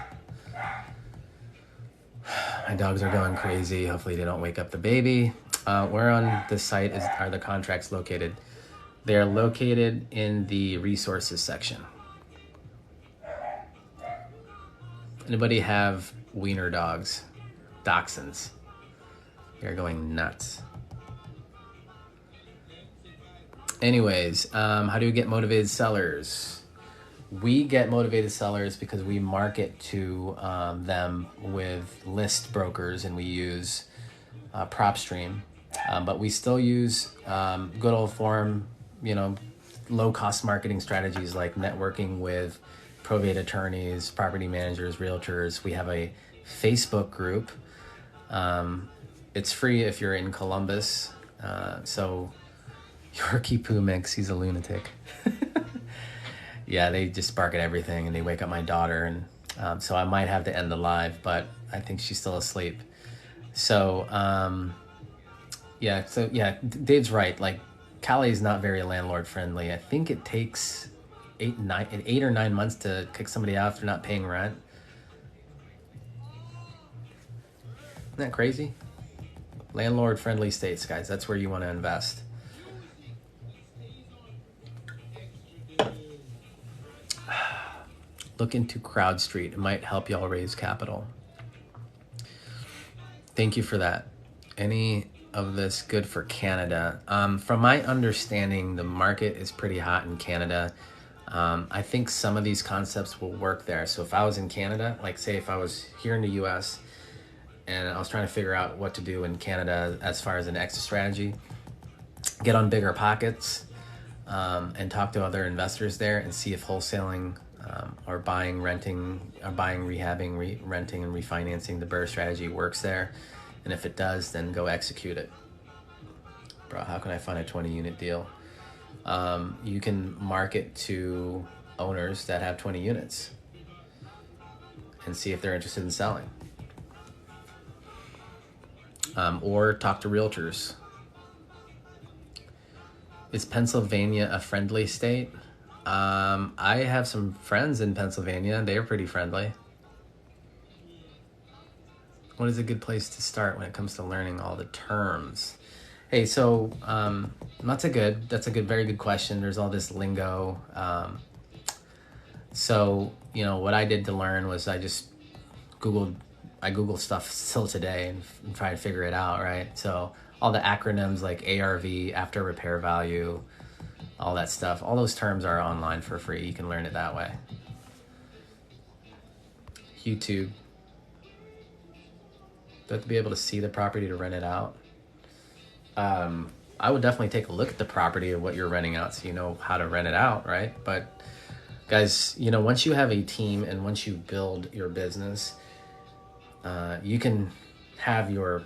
My dogs are going crazy. Hopefully they don't wake up the baby. Where on the site are the contracts located? They're located in the resources section. Anybody have wiener dogs? Dachshunds. They're going nuts. Anyways, how do we get motivated sellers? We get motivated sellers because we market to them with list brokers, and we use PropStream. But we still use good old form, low-cost marketing strategies like networking with probate attorneys, property managers, realtors. We have a Facebook group. It's free if you're in Columbus. So Yorkie Poo Mix, he's a lunatic. Yeah, they just bark at everything, and they wake up my daughter, and so I might have to end the live, but I think she's still asleep. So, yeah, Dave's right. Like, Cali is not very landlord friendly. I think it takes 8 or 9 months to kick somebody out if they're not paying rent. Isn't that crazy? Landlord friendly states, guys. That's where you want to invest. Look into CrowdStreet. It might help y'all raise capital. Thank you for that. Any of this good for Canada? From my understanding, the market is pretty hot in Canada. I think some of these concepts will work there. So if I was in Canada, like say if I was here in the US and I was trying to figure out what to do in Canada as far as an exit strategy, get on Bigger Pockets and talk to other investors there and see if wholesaling or buying, renting, or buying, rehabbing, renting, and refinancing the BRRRR strategy works there. And if it does, then go execute it. Bro, how can I find a 20-unit deal? You can market to owners that have 20 units and see if they're interested in selling. Or talk to realtors. Is Pennsylvania a friendly state? I have some friends in Pennsylvania. They are pretty friendly. What is a good place to start when it comes to learning all the terms? Hey, so that's a very good question. There's all this lingo. So, what I did to learn was I Googled stuff still today and try to figure it out, right? So all the acronyms like ARV, after repair value, all that stuff, all those terms are online for free. You can learn it that way. YouTube. Do I have to be able to see the property to rent it out? I would definitely take a look at the property of what you're renting out so you know how to rent it out, right? But guys, once you have a team and once you build your business, you can have your,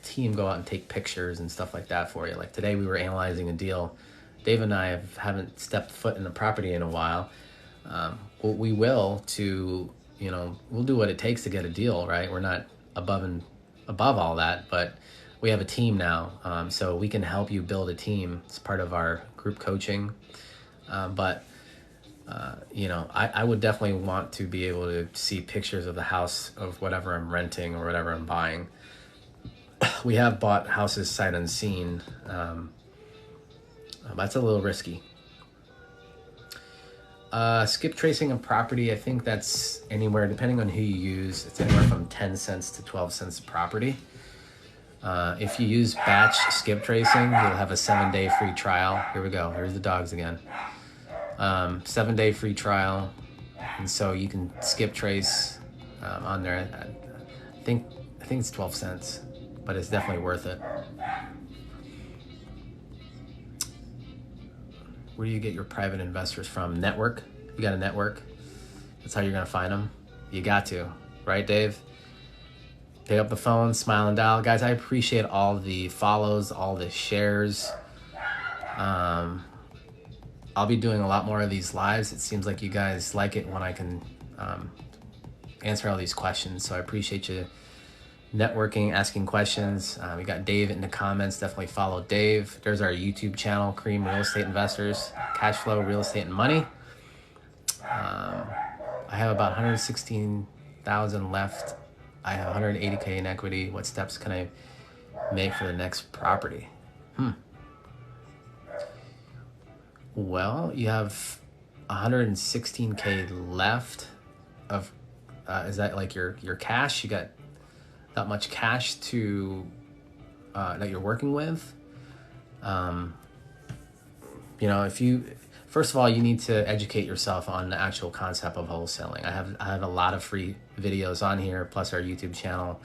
team go out and take pictures and stuff like that for you. Like today we were analyzing a deal. Dave and I haven't stepped foot in the property in a while. We will we'll do what it takes to get a deal, right? We're not above all that, but we have a team now. So we can help you build a team. It's part of our group coaching. I would definitely want to be able to see pictures of the house of whatever I'm renting or whatever I'm buying. We have bought houses sight unseen. That's a little risky. Skip tracing a property, I think that's anywhere, depending on who you use, it's anywhere from 10 cents to 12 cents a property. If you use BatchSkip Tracing, you'll have a 7-day free trial. Here we go. Here's the dogs again. 7-day free trial. And so you can skip trace on there. I think it's 12 cents, but it's definitely worth it. Where do you get your private investors from? Network? You got a network? That's how you're going to find them? You got to. Right, Dave? Pick up the phone, smile and dial. Guys, I appreciate all the follows, all the shares. I'll be doing a lot more of these lives. It seems like you guys like it when I can answer all these questions. So I appreciate you networking, asking questions. We got Dave in the comments. Definitely follow Dave. There's our YouTube channel, Cream Real Estate Investors, Cash Flow, Real Estate, and Money. I have about 116,000 left. I have 180K in equity. What steps can I make for the next property? Well, you have 116K left of, is that like your cash? You got that much cash to that you're working with? First of all, you need to educate yourself on the actual concept of wholesaling. I have a lot of free videos on here, plus our YouTube channel.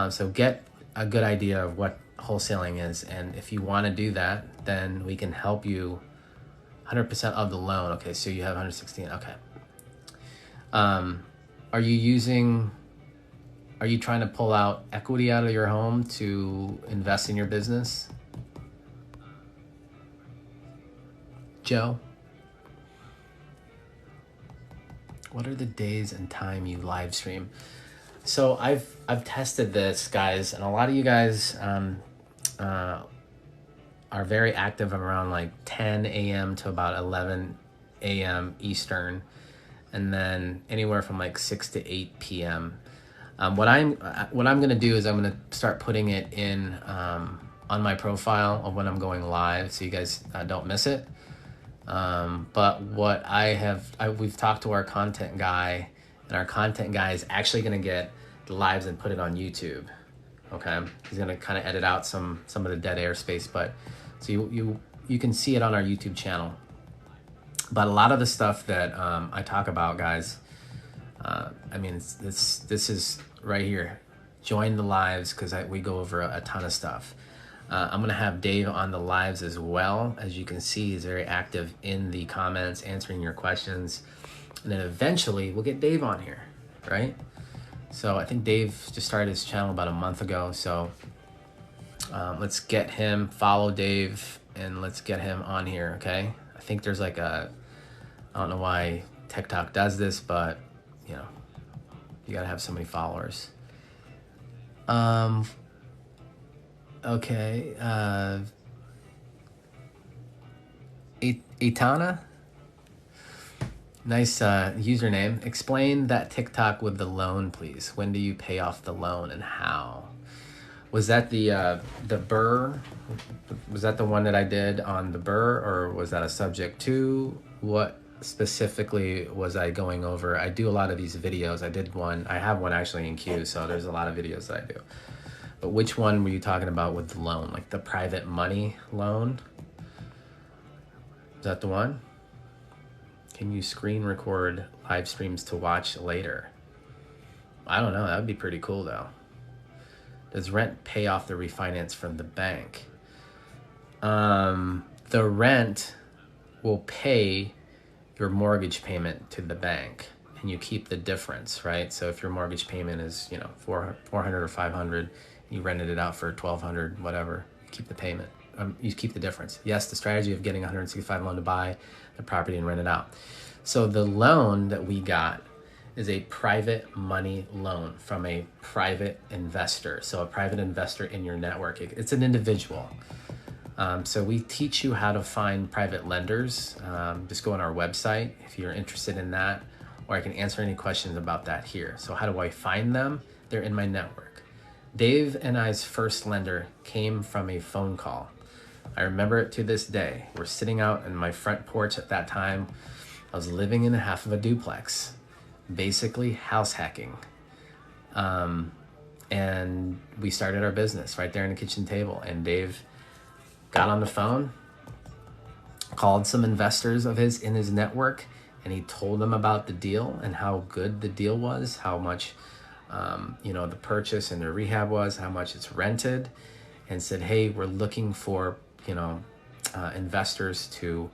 So get a good idea of what wholesaling is, and if you want to do that, then we can help you 100% of the loan. Okay, so you have 116. Okay. Are you trying to pull out equity out of your home to invest in your business? Joe? What are the days and time you live stream? So I've tested this, guys, and a lot of you guys uh, are very active around like 10 a.m. to about 11 a.m. Eastern, and then anywhere from like 6 to 8 p.m. What I'm gonna do is I'm gonna start putting it in on my profile of when I'm going live, so you guys don't miss it. But what we've talked to our content guy, and our content guy is actually gonna get the lives and put it on YouTube. Okay, he's gonna kind of edit out some of the dead air space, but so you can see it on our YouTube channel. But a lot of the stuff that I talk about, guys, I mean, this is right here. Join the lives, because we go over a ton of stuff. I'm gonna have Dave on the lives as well. As you can see, he's very active in the comments, answering your questions. And then eventually we'll get Dave on here, right? So I think Dave just started his channel about a month ago. So let's get him, follow Dave, and let's get him on here, okay? I think there's like I don't know why TikTok does this, but you know, you gotta have so many followers. Okay, Itana, nice username. Explain that TikTok with the loan, please. When do you pay off the loan and how? Was that the Burr? Was that the one that I did on the Burr, or was that a subject to? What specifically was I going over? I do a lot of these videos. I have one actually in queue, so there's a lot of videos that I do. But which one were you talking about with the loan? Like the private money loan? Is that the one? Can you screen record live streams to watch later? I don't know. That would be pretty cool though. Does rent pay off the refinance from the bank? The rent will pay your mortgage payment to the bank, and you keep the difference, right? So if your mortgage payment is, you know, 400 or 500, you rented it out for 1,200, whatever, you keep the payment. You keep the difference. Yes, the strategy of getting 165 loan to buy the property and rent it out. So the loan that we got is a private money loan from a private investor. So a private investor in your network. It's an individual. So we teach you how to find private lenders. Just go on our website if you're interested in that, or I can answer any questions about that here. So how do I find them? They're in my network. Dave and I's first lender came from a phone call. I remember it to this day. We're sitting out in my front porch at that time. I was living in half of a duplex, basically house hacking. And we started our business right there in the kitchen table. And Dave got on the phone, called some investors of his in his network, and he told them about the deal and how good the deal was, how much the purchase and the rehab was, how much it's rented, and said, hey, we're looking for investors to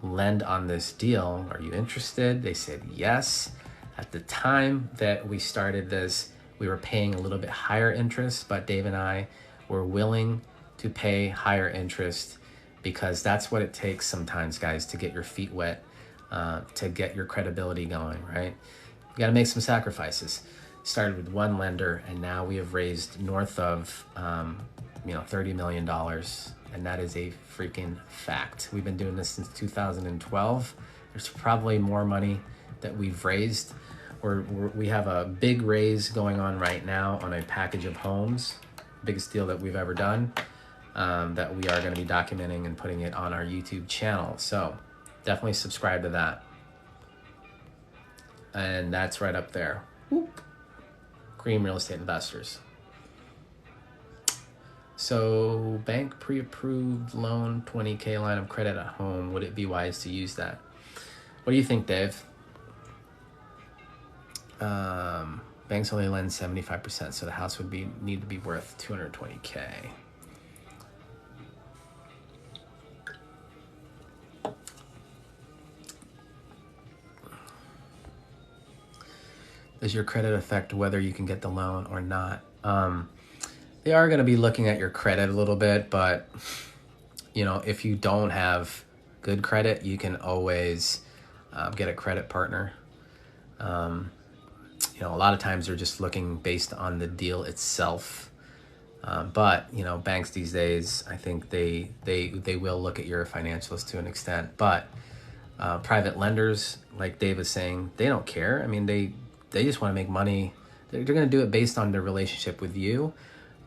lend on this deal. Are you interested? They said yes. At the time that we started this, we were paying a little bit higher interest, but Dave and I were willing to pay higher interest because that's what it takes sometimes, guys, to get your feet wet, to get your credibility going, right? You got to make some sacrifices. Started with one lender, and now we have raised north of $30 million, and that is a freaking fact. We've been doing this since 2012. There's probably more money that we've raised. We have a big raise going on right now on a package of homes, biggest deal that we've ever done, that we are going to be documenting and putting it on our YouTube channel. So definitely subscribe to that. And that's right up there. Whoop. Cream Real Estate Investors. So bank pre-approved loan, 20K line of credit at home. Would it be wise to use that? What do you think, Dave? Banks only lend 75%, so the house would need to be worth 220K. Does your credit affect whether you can get the loan or not? They are going to be looking at your credit a little bit, but if you don't have good credit, you can always get a credit partner. You know, a lot of times they're just looking based on the deal itself. But, you know, banks these days, I think they will look at your financials to an extent. But private lenders, like Dave was saying, they don't care. I mean, they just want to make money. They're going to do it based on their relationship with you,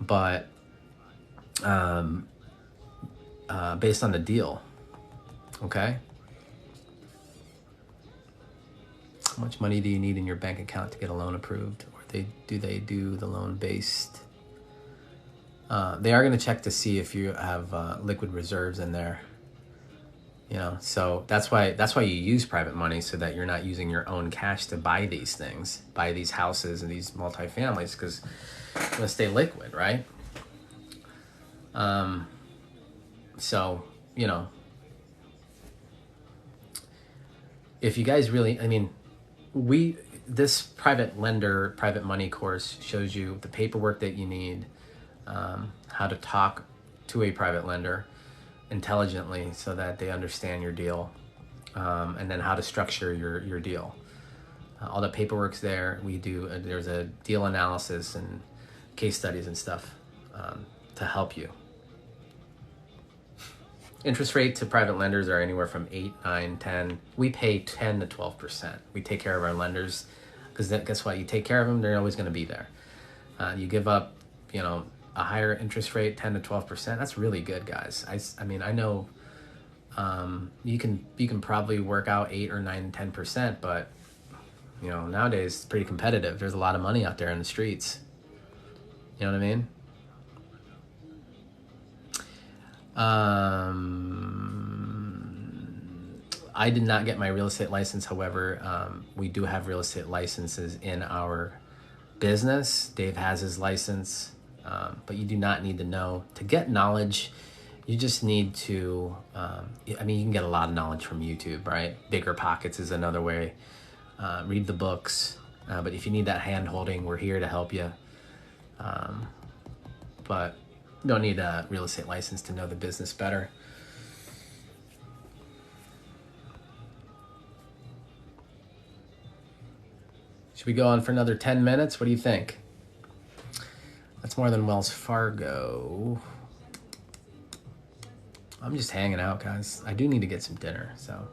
but based on the deal. Okay? How much money do you need in your bank account to get a loan approved? Or do they do the loan based? They are going to check to see if you have liquid reserves in there. You know, so that's why you use private money, so that you're not using your own cash to buy these things, buy these houses and these multifamilies, because you're going to stay liquid, right? So, you know, if you guys really, I mean, this private lender, private money course shows you the paperwork that you need, how to talk to a private lender intelligently so that they understand your deal, and then how to structure your deal. All the paperwork's there. There's a deal analysis and case studies and stuff to help you. Interest rate to private lenders are anywhere from 8, 9, 10. We pay 10 to 12%. We take care of our lenders, because guess what? You take care of them, they're always going to be there. You give up, you know, a higher interest rate, 10 to 12%. That's really good, guys. I mean, I know you can probably work out 8 or 9, 10%, but you know, nowadays it's pretty competitive. There's a lot of money out there in the streets. You know what I mean? I did not get my real estate license. However, we do have real estate licenses in our business. Dave has his license, but you do not need to know. To get knowledge, you just need to, I mean, you can get a lot of knowledge from YouTube, right? Bigger Pockets is another way. Read the books. But if you need that hand holding, we're here to help you. But you don't need a real estate license to know the business better. Should we go on for another 10 minutes? What do you think? That's more than Wells Fargo. I'm just hanging out, guys. I do need to get some dinner, so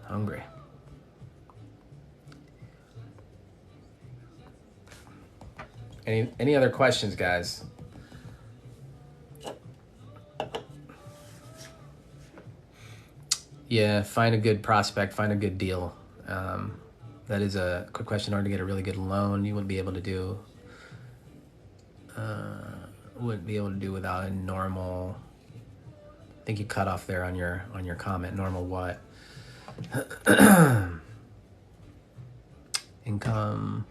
hungry. Any other questions, guys? Yeah, find a good prospect, find a good deal. That is a quick question. In order to get a really good loan, you wouldn't be able to do without a normal. I think you cut off there on your comment. Normal what? Income.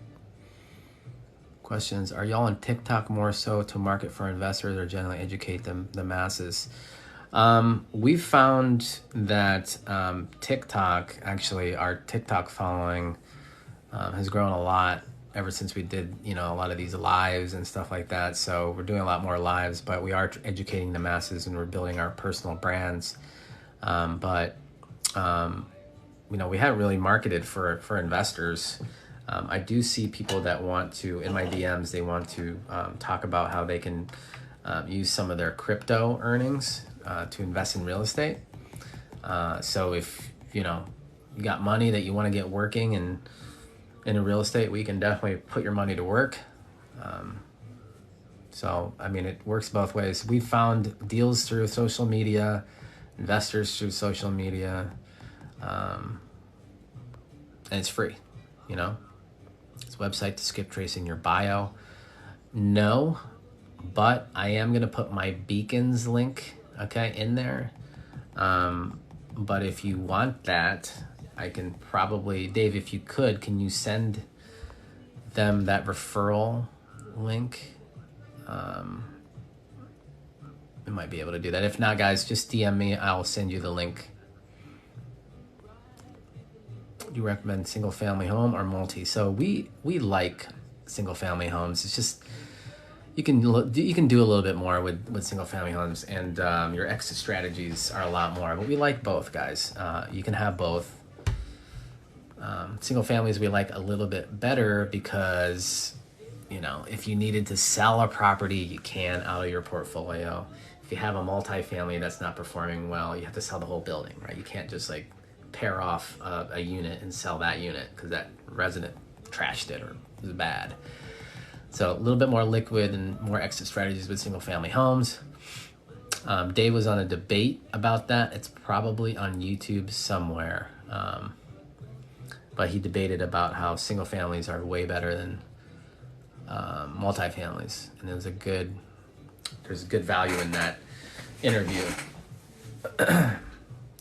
Questions. Are y'all on TikTok more so to market for investors or generally educate the masses? We've found that TikTok, actually, our TikTok following has grown a lot ever since we did, you know, a lot of these lives and stuff like that. So we're doing a lot more lives, but we are educating the masses and we're building our personal brands. But you know, we haven't really marketed for investors. I do see people that want to, in my DMs, they want to talk about how they can use some of their crypto earnings to invest in real estate. So if, you know, you got money that you want to get working in a real estate, we can definitely put your money to work. So, I mean, it works both ways. We found deals through social media, investors through social media, and it's free, you know. It's a website to skip tracing your bio. No, but I am going to put my beacons link, okay, in there. But if you want that, I can probably, Dave, if you could, can you send them that referral link? We might be able to do that. If not, guys, just DM me. I'll send you the link. Do you recommend single family home or multi? So we like single family homes. It's just, you can do a little bit more with single family homes, and your exit strategies are a lot more, but we like both, guys. You can have both. Single families we like a little bit better because, you know, if you needed to sell a property, you can out of your portfolio. If you have a multifamily that's not performing well, you have to sell the whole building, right? You can't just like pair off a unit and sell that unit because that resident trashed it or was bad. So a little bit more liquid and more exit strategies with single family homes. Dave was on a debate about that. It's probably on YouTube somewhere. But he debated about how single families are way better than multifamilies. And there's good value in that interview.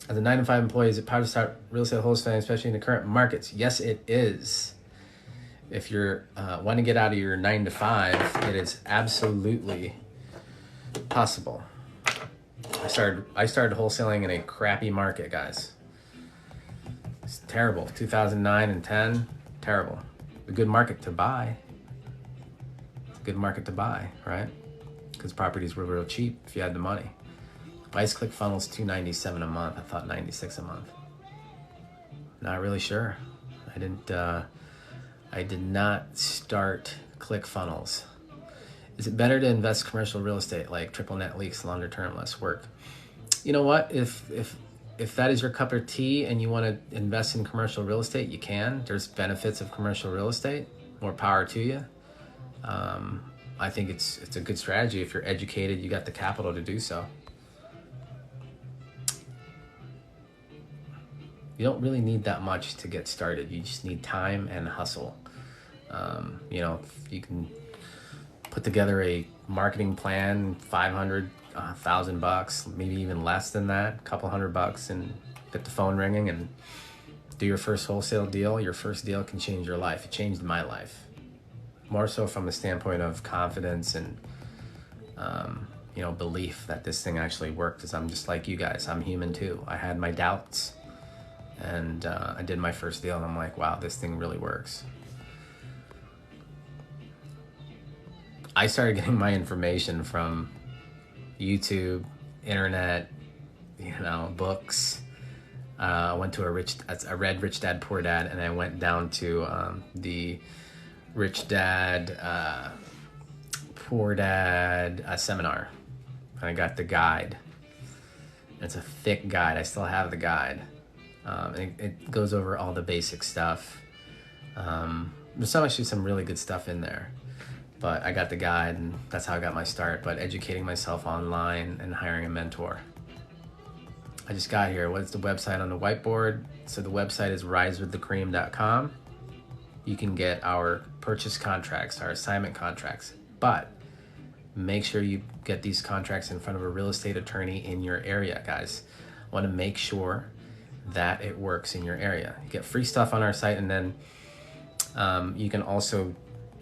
As a 9-to-5 employee, is it power to start real estate wholesaling, especially in the current markets? Yes, it is. If you're wanting to get out of your 9-to-5, it is absolutely possible. I started wholesaling in a crappy market, guys. It's terrible. 2009 and 10, terrible. A good market to buy. It's a good market to buy, right? Because properties were real cheap if you had the money. ClickFunnels $297 a month. I thought $96 a month. Not really sure. I did not start ClickFunnels. Is it better to invest commercial real estate like triple net lease, longer term, less work? You know what? If that is your cup of tea and you want to invest in commercial real estate, you can. There's benefits of commercial real estate. More power to you. I think it's a good strategy. If you're educated, you got the capital to do so. You don't really need that much to get started. You just need time and hustle. You know, you can put together a marketing plan, $500, $1,000, maybe even less than that, a couple $100, and get the phone ringing and do your first wholesale deal. Your first deal can change your life. It changed my life. More so from the standpoint of confidence and, you know, belief that this thing actually worked, because I'm just like you guys. I'm human too. I had my doubts, and I did my first deal, and I'm like, wow, this thing really works. I started getting my information from YouTube, internet, you know, books. I went to I read Rich Dad, Poor Dad, and I went down to the Rich Dad, Poor Dad seminar. And I got the guide. It's a thick guide. I still have the guide. It goes over all the basic stuff. There's actually some really good stuff in there. But I got the guide, and that's how I got my start. But educating myself online and hiring a mentor. I just got here. What's the website on the whiteboard? So the website is risewiththecream.com. You can get our purchase contracts, our assignment contracts. But make sure you get these contracts in front of a real estate attorney in your area, guys. I want to make sure that it works in your area. You get free stuff on our site, and then you can also,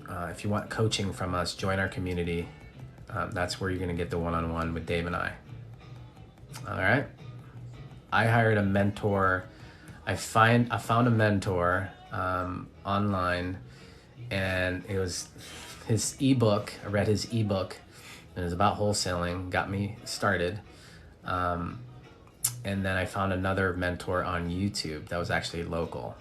if you want coaching from us, join our community. That's where you're going to get the one-on-one with Dave and I. All right. I hired a mentor. I found a mentor online, and it was his ebook. I read his ebook, and it was about wholesaling. Got me started. And then I found another mentor on YouTube that was actually local.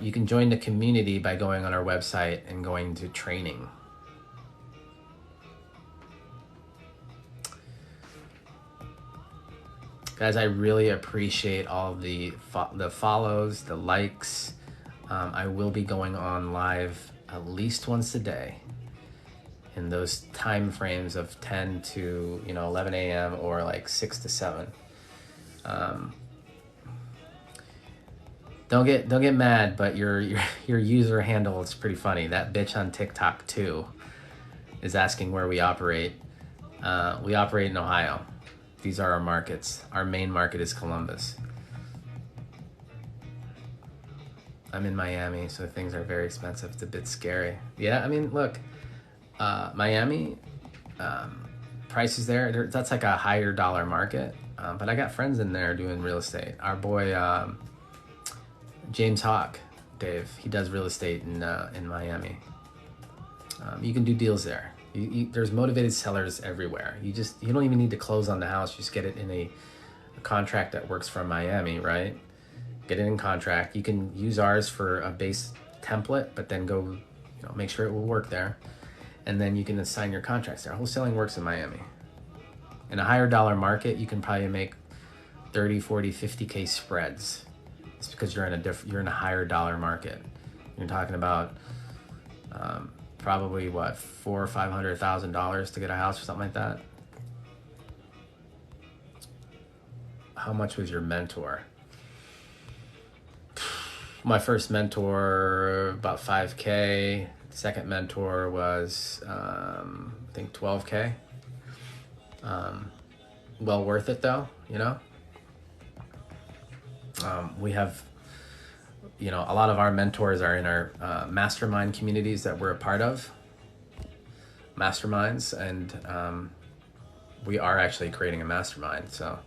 You can join the community by going on our website and going to training. Guys, I really appreciate all the follows, the likes. I will be going on live at least once a day in those time frames of 10 to 11 a.m. or like 6 to 7. Don't get mad, but your user handle is pretty funny. That bitch on TikTok too is asking where we operate. We operate in Ohio. These are our markets. Our main market is Columbus. I'm in Miami, so things are very expensive. It's a bit scary. Yeah, I mean, look, Miami, prices there, that's like a higher dollar market. But I got friends in there doing real estate. Our boy, James Hawk, Dave, he does real estate in Miami. You can do deals there. There's motivated sellers everywhere. You don't even need to close on the house. You just get it in a contract that works from Miami, right? get it in contract. You can use ours for a base template, but then go, make sure it will work there. And then you can assign your contracts there. Wholesaling works in Miami. In a higher dollar market, you can probably make 30, 40, 50K spreads. It's because you're in a higher dollar market. You're talking about probably what, $400,000 or $500,000 to get a house or something like that. How much was your mentor? My first mentor, about 5K. Second mentor was, I think 12K. Well worth it though, we have, a lot of our mentors are in our mastermind communities that we're a part of. Masterminds, and we are actually creating a mastermind, so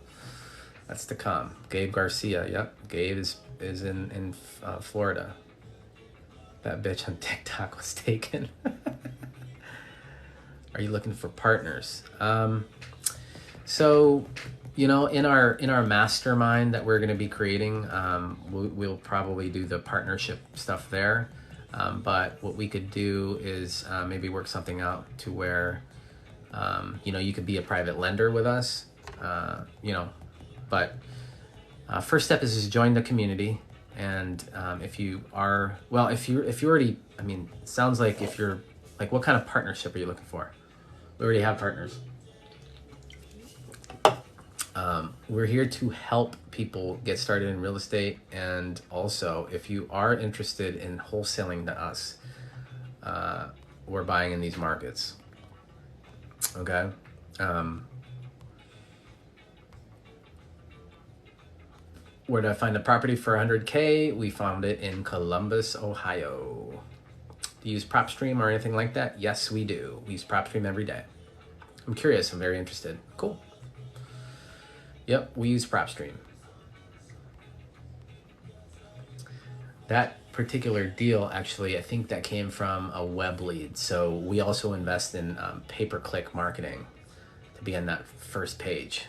that's to come. Gabe Garcia, yep, Gabe is in Florida. That bitch on TikTok was taken. Are you looking for partners? So, in our mastermind that we're going to be creating, we'll probably do the partnership stuff there. But what we could do is maybe work something out to where, you could be a private lender with us, But first step is just join the community. And if you are, well, if you already, it sounds like if you're, like, what kind of partnership are you looking for? We already have partners. We're here to help people get started in real estate. And also, if you are interested in wholesaling to us, we're buying in these markets. Okay. Where did I find a property for 100K? We found it in Columbus, Ohio. Do you use PropStream or anything like that? Yes, we do. We use PropStream every day. I'm curious. I'm very interested. Cool. Yep, we use PropStream. That particular deal, actually, I think that came from a web lead. So we also invest in pay-per-click marketing to be on that first page.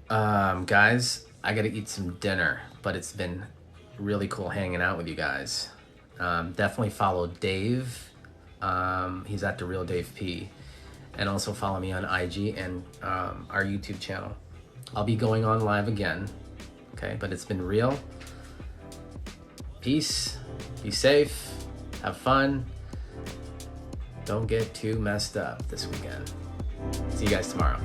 Guys, I gotta eat some dinner, but it's been really cool hanging out with you guys. Definitely follow Dave. He's at The Real Dave P. And also follow me on IG and our YouTube channel. I'll be going on live again, okay? But it's been real. Peace, be safe, have fun. Don't get too messed up this weekend. See you guys tomorrow.